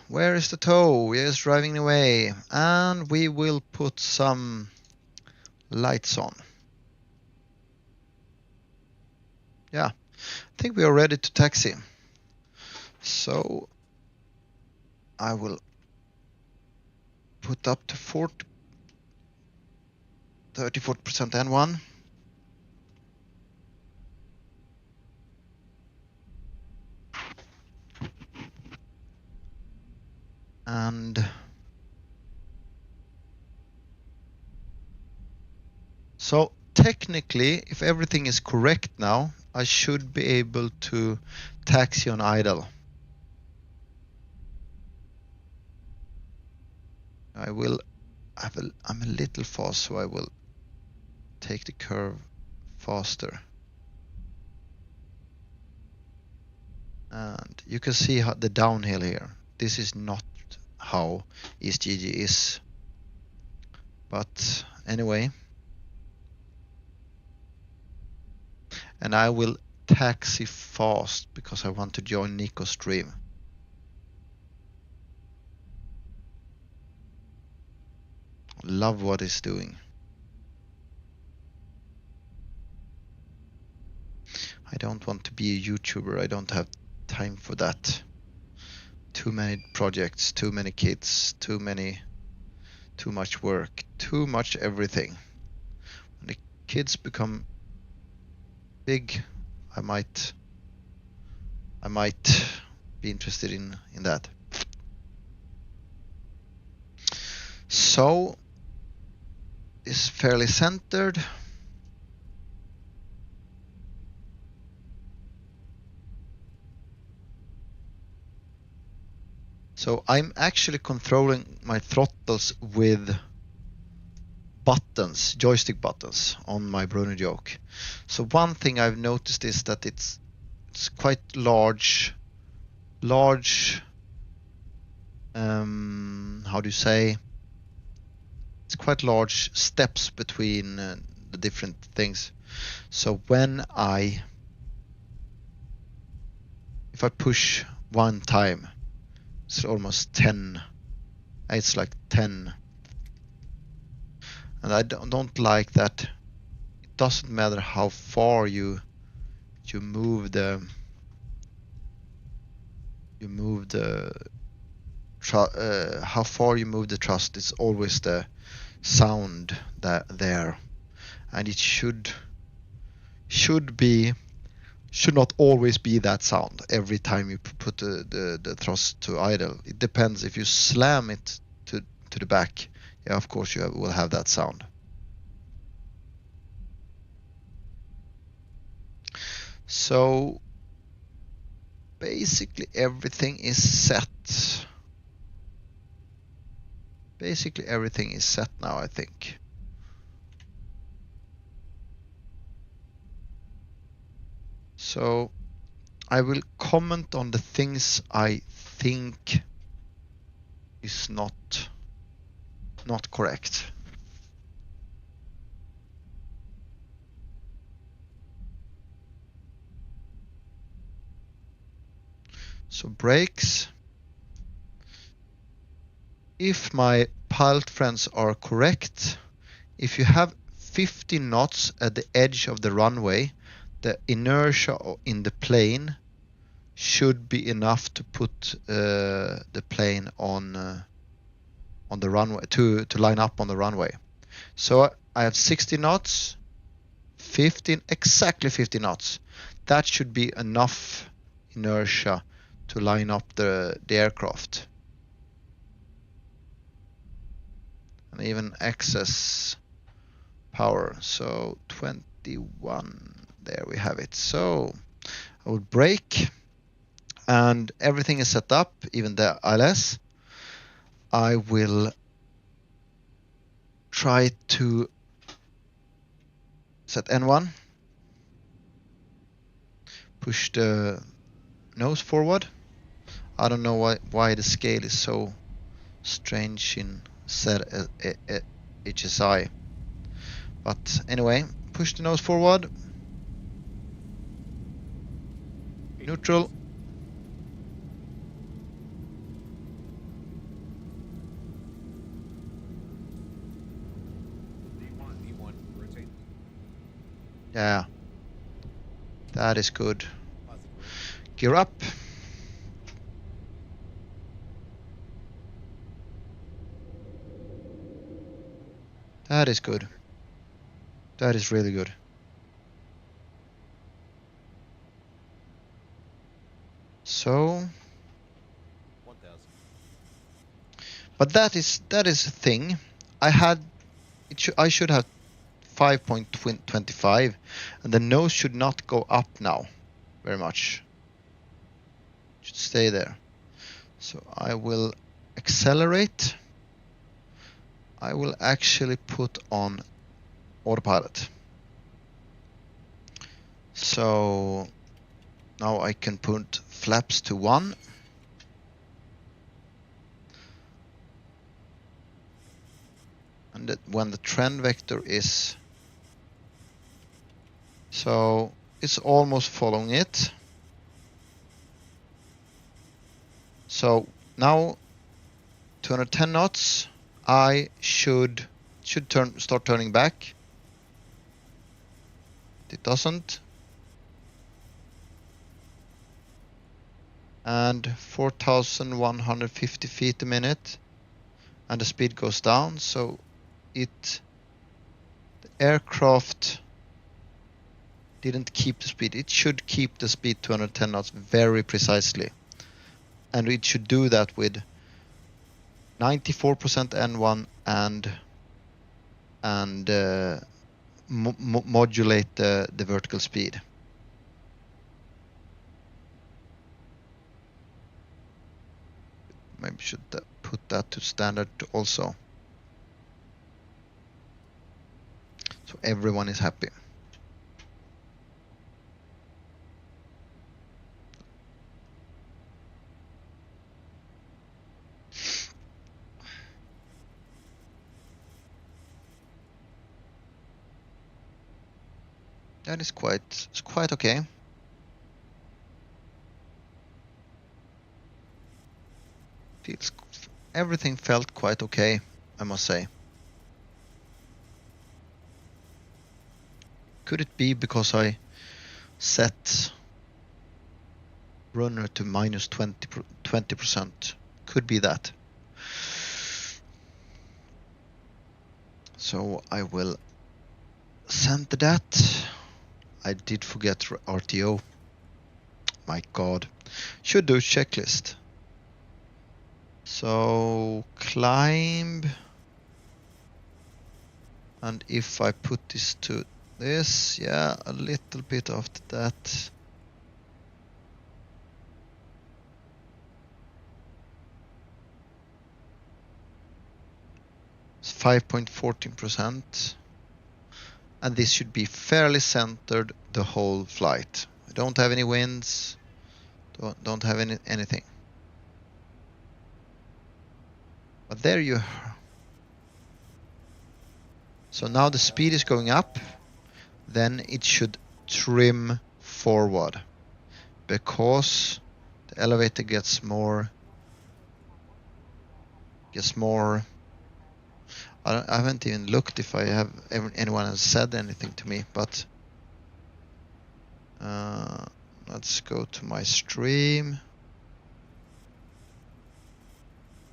where is the tow? Yes, driving away. And we will put some lights on. Yeah, I think we are ready to taxi. So, I will put up to 30-40% N1. And so technically, if everything is correct now, I should be able to taxi on idle. I'm a little fast, so I will take the curve faster. And you can see how the downhill here. This is not how ESGG is. But anyway. And I will taxi fast because I want to join Nico's stream. Love what he's doing. I don't want to be a YouTuber. I don't have time for that. Too many projects, too many kids, too much work, too much everything. When the kids become big, I might be interested in that. So is fairly centered. So I'm actually controlling my throttles with buttons, joystick buttons on my Bruno yoke. So one thing I've noticed is that it's quite large, how do you say? It's quite large steps between the different things. So if I push one time, it's almost 10. It's like 10. And I don't like that. It doesn't matter how far you move the how far you move the thrust. It's always the sound there, and it should not always be that sound every time you put the thrust to idle. It depends. If you slam it to the back, yeah, of course you will have that sound. So basically everything is set. Basically everything is set now, I think. So I will comment on the things I think is not correct. So brakes. If my pilot friends are correct, if you have 50 knots at the edge of the runway, the inertia in the plane should be enough to put the plane on the runway to line up on the runway. So I have 60 knots, 15, exactly 50 knots. That should be enough inertia to line up the aircraft. And even excess power. So 21, there we have it. So I will brake, and everything is set up, even the ILS. I will try to set N1, push the nose forward. I don't know why the scale is so strange in HSI, but anyway, push the nose forward, neutral, D1, rotate. yeah, that is good. Gear up. That is good. That is really good. So, 1000. but that is a thing. I should have 5.25, and the nose should not go up now very much. It should stay there. So I will accelerate. I will actually put on autopilot. So now I can put flaps to 1. And when the trend vector is, so it's almost following it. So now 210 knots, I should start turning back. It doesn't. And 4,150 feet a minute, and the speed goes down, so the aircraft didn't keep the speed. It should keep the speed 210 knots very precisely. And it should do that with 94% N1 and modulate the vertical speed. Maybe should put that to standard also. So everyone is happy. That is quite okay. Everything felt quite okay, I must say. Could it be because I set runner to minus 20%? Could be that. So I will center that. I did forget RTO. My God. Should do checklist. So climb. And if I put this to this, yeah, a little bit after that. It's 5.14%. And this should be fairly centered the whole flight. I don't have any winds. Don't have anything. But there you are. So now the speed is going up. Then it should trim forward because the elevator gets more. I haven't even looked if anyone has said anything to me, but let's go to my stream.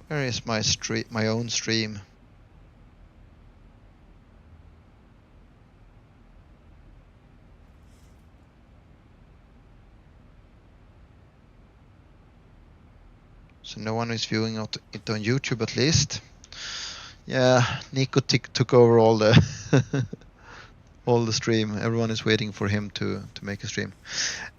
Where is my own stream? So no one is viewing it on YouTube at least. Yeah, Nico took over all the all the stream. Everyone is waiting for him to make a stream.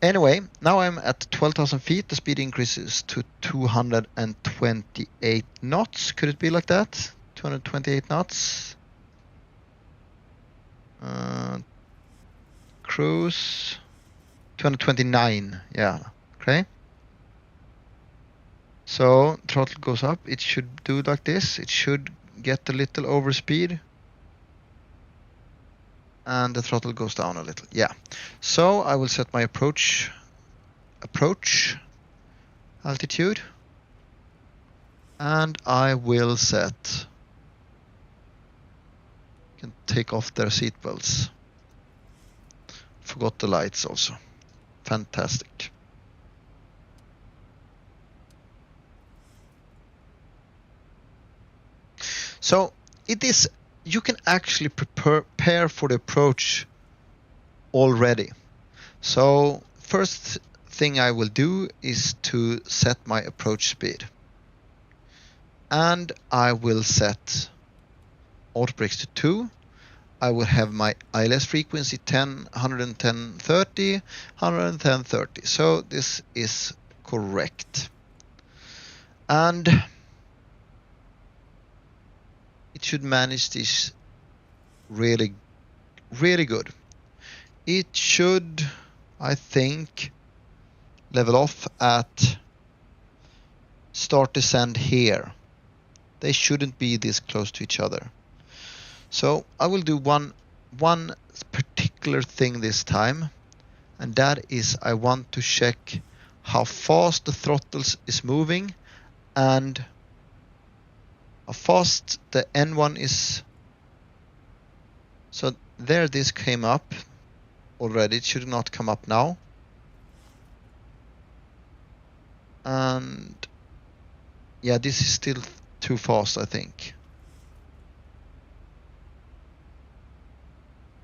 Anyway, now I'm at 12,000 feet. The speed increases to 228 knots. Could it be like that? 228 knots. Cruise 229. Yeah. Okay. So throttle goes up. It should do like this. It should get a little overspeed. And the throttle goes down a little. Yeah. So I will set my approach altitude. And I will set. Can take off their seatbelts. Forgot the lights also. Fantastic. So it is, you can actually prepare for the approach already. So first thing I will do is to set my approach speed. And I will set auto brakes to 2. I will have my ILS frequency 10, 110, 30, 110, 30. So this is correct. And it should manage this really, really good. It should, I think, level off at start descent here. They shouldn't be this close to each other. So I will do one particular thing this time, and that is I want to check how fast the throttles is moving and how fast the N1 is. So there this came up already. It should not come up now. And yeah, this is still too fast, I think.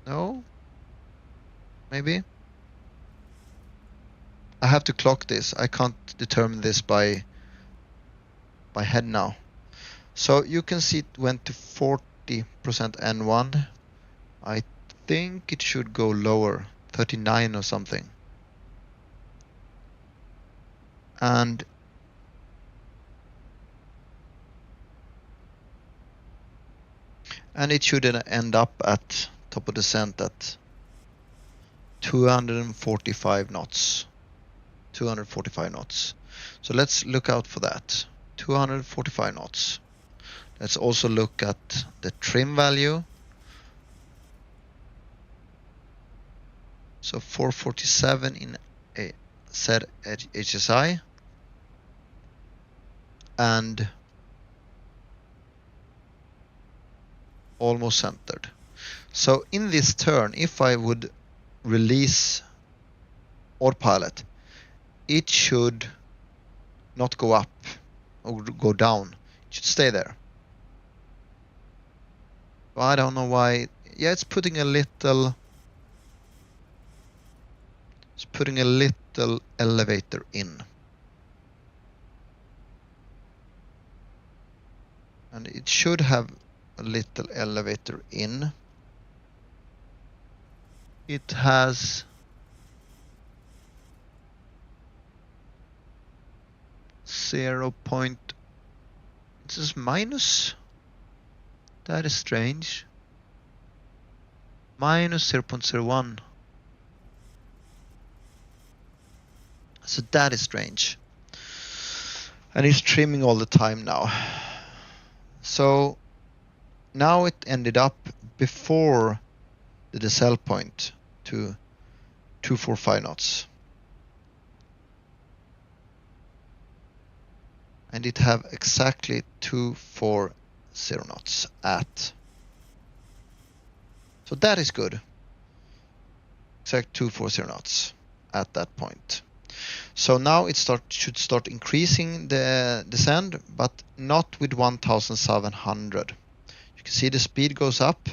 No? Maybe? I have to clock this. I can't determine this by head now. So you can see it went to 40% N1. I think it should go lower, 39 or something. And it should end up at top of descent at 245 knots. 245 knots. So let's look out for that. 245 knots. Let's also look at the trim value. So 447 in a set HSI. And almost centered. So in this turn, if I would release autopilot, it should not go up or go down. It should stay there. But I don't know why. Yeah, it's putting a little elevator in. And it should have a little elevator in. It has this is minus. That is strange. Minus 0.01. So that is strange. And it's trimming all the time now. So now it ended up before the decel point to 245 knots. And it have exactly 240 knots at. So that is good. Exact 240 knots at that point. So now it should start increasing the descent, but not with 1,700. You can see the speed goes up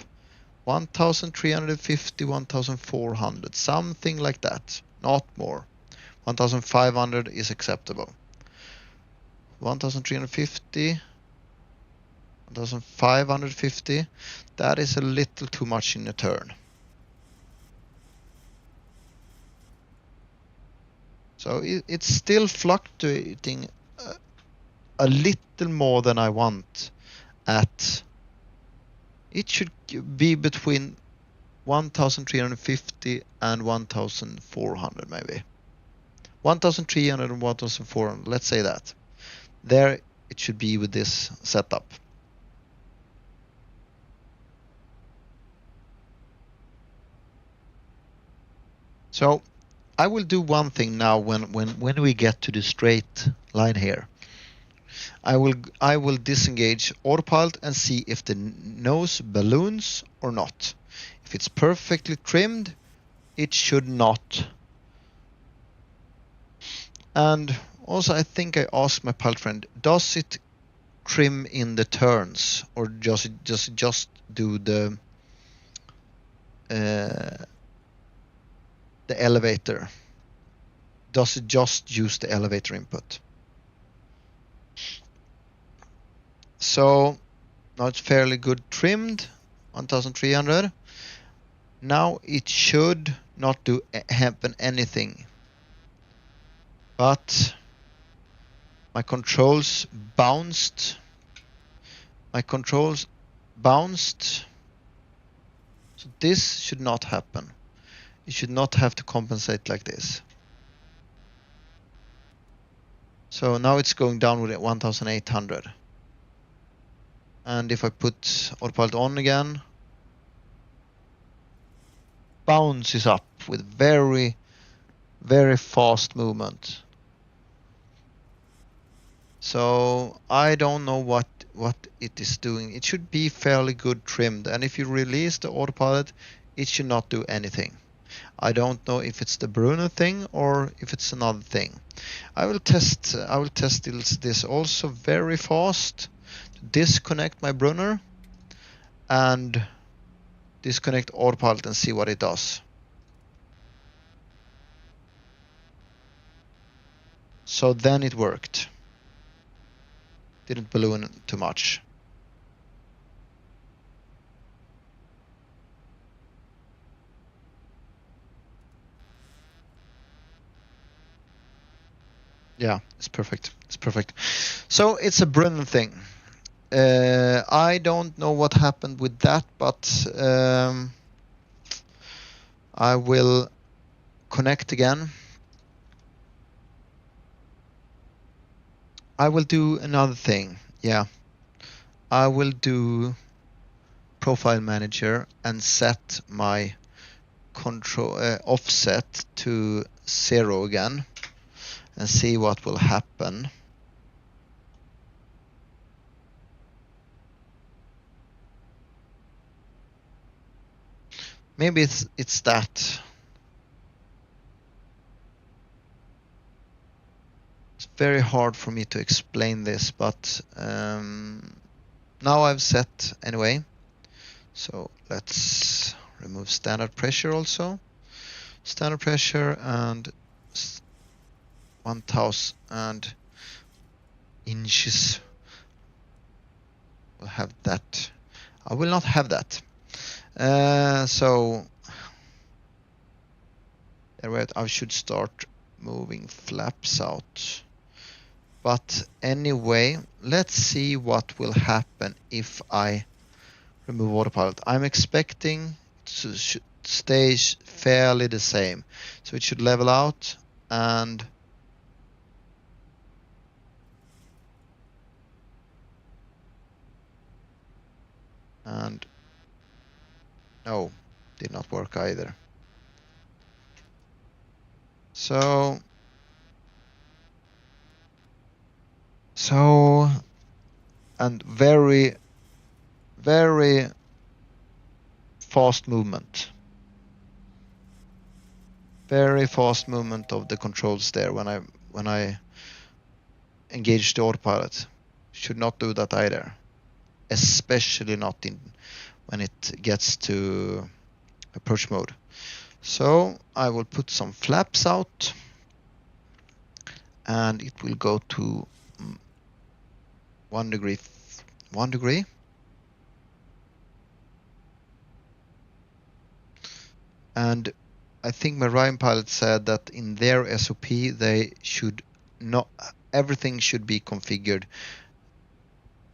1,350, 1,400, something like that, not more. 1,500 is acceptable. 1,350, 1,550, that is a little too much in a turn. So it's still fluctuating a little more than I want at. It should be between 1,350 and 1,400 maybe. 1,300 and 1,400, let's say that. There it should be with this setup. So I will do one thing now when we get to the straight line here. I will disengage autopilot and see if the nose balloons or not. If it's perfectly trimmed, it should not. And also I think I asked my pilot friend, does it trim in the turns or just do the elevator? Does it just use the elevator input? So now it's fairly good trimmed, 1,300. Now it should not happen anything. But my controls bounced. So this should not happen. You should not have to compensate like this. So now it's going down with 1,800. And if I put autopilot on again, bounces up with very, very fast movement. So I don't know what it is doing. It should be fairly good trimmed. And if you release the autopilot, it should not do anything. I don't know if it's the Bruno thing or if it's another thing. I will test this also very fast. Disconnect my Brunner and disconnect autopilot and see what it does. So then it worked. Didn't balloon too much. Yeah, it's perfect. It's perfect. So it's a Brennan thing. I don't know what happened with that, but I will connect again. I will do another thing. Yeah. I will do profile manager and set my control offset to 0 again and see what will happen. Maybe it's that. It's very hard for me to explain this, but now I've set anyway. So let's remove standard pressure also. Standard pressure and 1000 inches. We'll have that. I will not have that. So I should start moving flaps out. But anyway, let's see what will happen if I remove autopilot. I'm expecting to stay fairly the same. So it should level out and no, did not work either. So and very fast movement. Very fast movement of the controls there when I engage the autopilot. Should not do that either. Especially not when it gets to approach mode. So I will put some flaps out and it will go to 1 degree. 1 degree. And I think my Ryan pilot said that in their SOP they should not, everything should be configured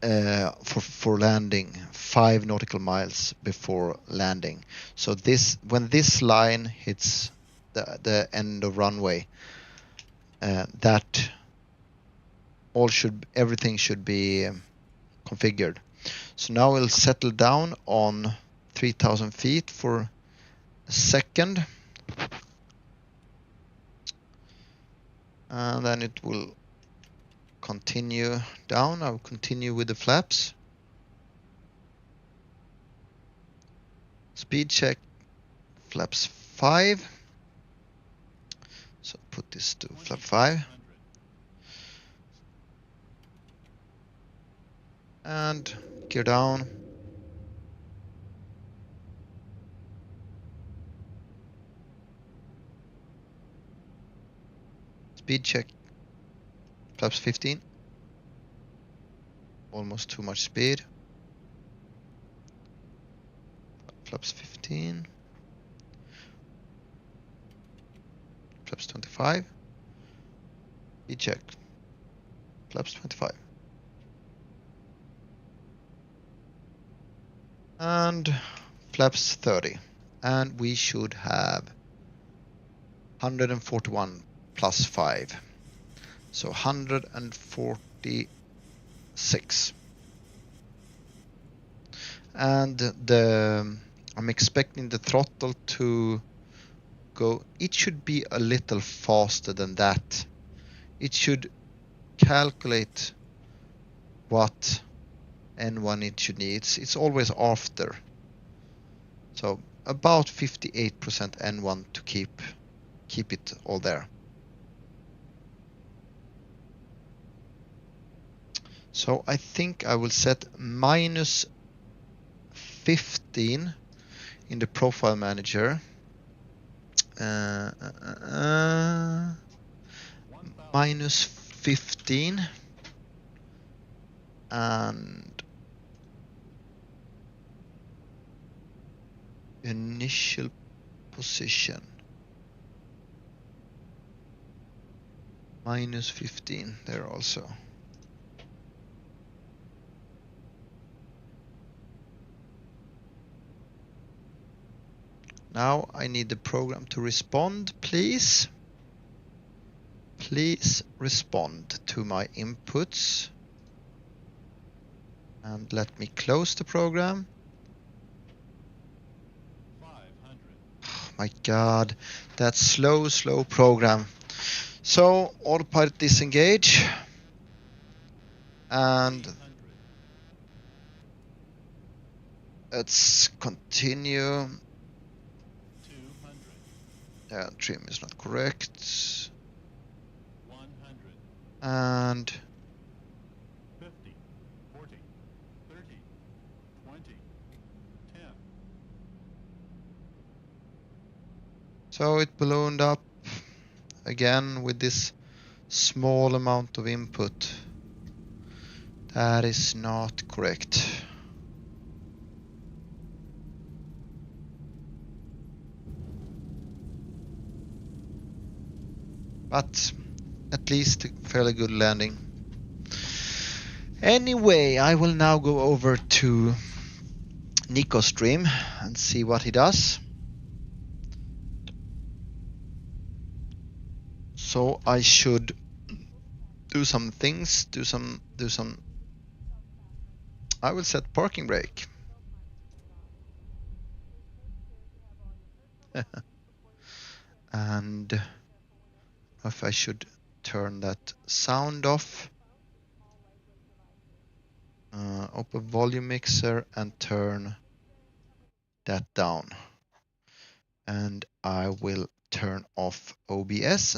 for landing 5 nautical miles before landing. So when this line hits the end of runway, that everything should be configured. So now we'll settle down on 3,000 feet for a second, and then it will continue down. I'll continue with the flaps. Speed check, flaps 5. So put this to flap 5. And gear down. Speed check, flaps 15. Almost too much speed. Flaps 15. Flaps 25. Speed check. Flaps 25. And flaps 30. And we should have 141 plus 5. So 146. And I'm expecting the throttle to go, it should be a little faster than that. It should calculate what N1 it should need. It's always after. So about 58% N1 to keep it all there. So I think I will set minus 15 in the profile manager. minus 15 and initial position minus 15 there also. Now I need the program to respond, please. Please respond to my inputs. And let me close the program. 500. Oh my god, that slow program. So autopilot disengage. And 800. let's continue. 200. Yeah, trim is not correct. 100. And 50. 40. 30. 20. 10. so it ballooned up again with this small amount of input. That is not correct. But at least a fairly good landing. Anyway, I will now go over to Nico's stream and see what he does. So I should do some things, do some. I will set parking brake. And if I should turn that sound off. Open volume mixer and turn that down. And I will turn off OBS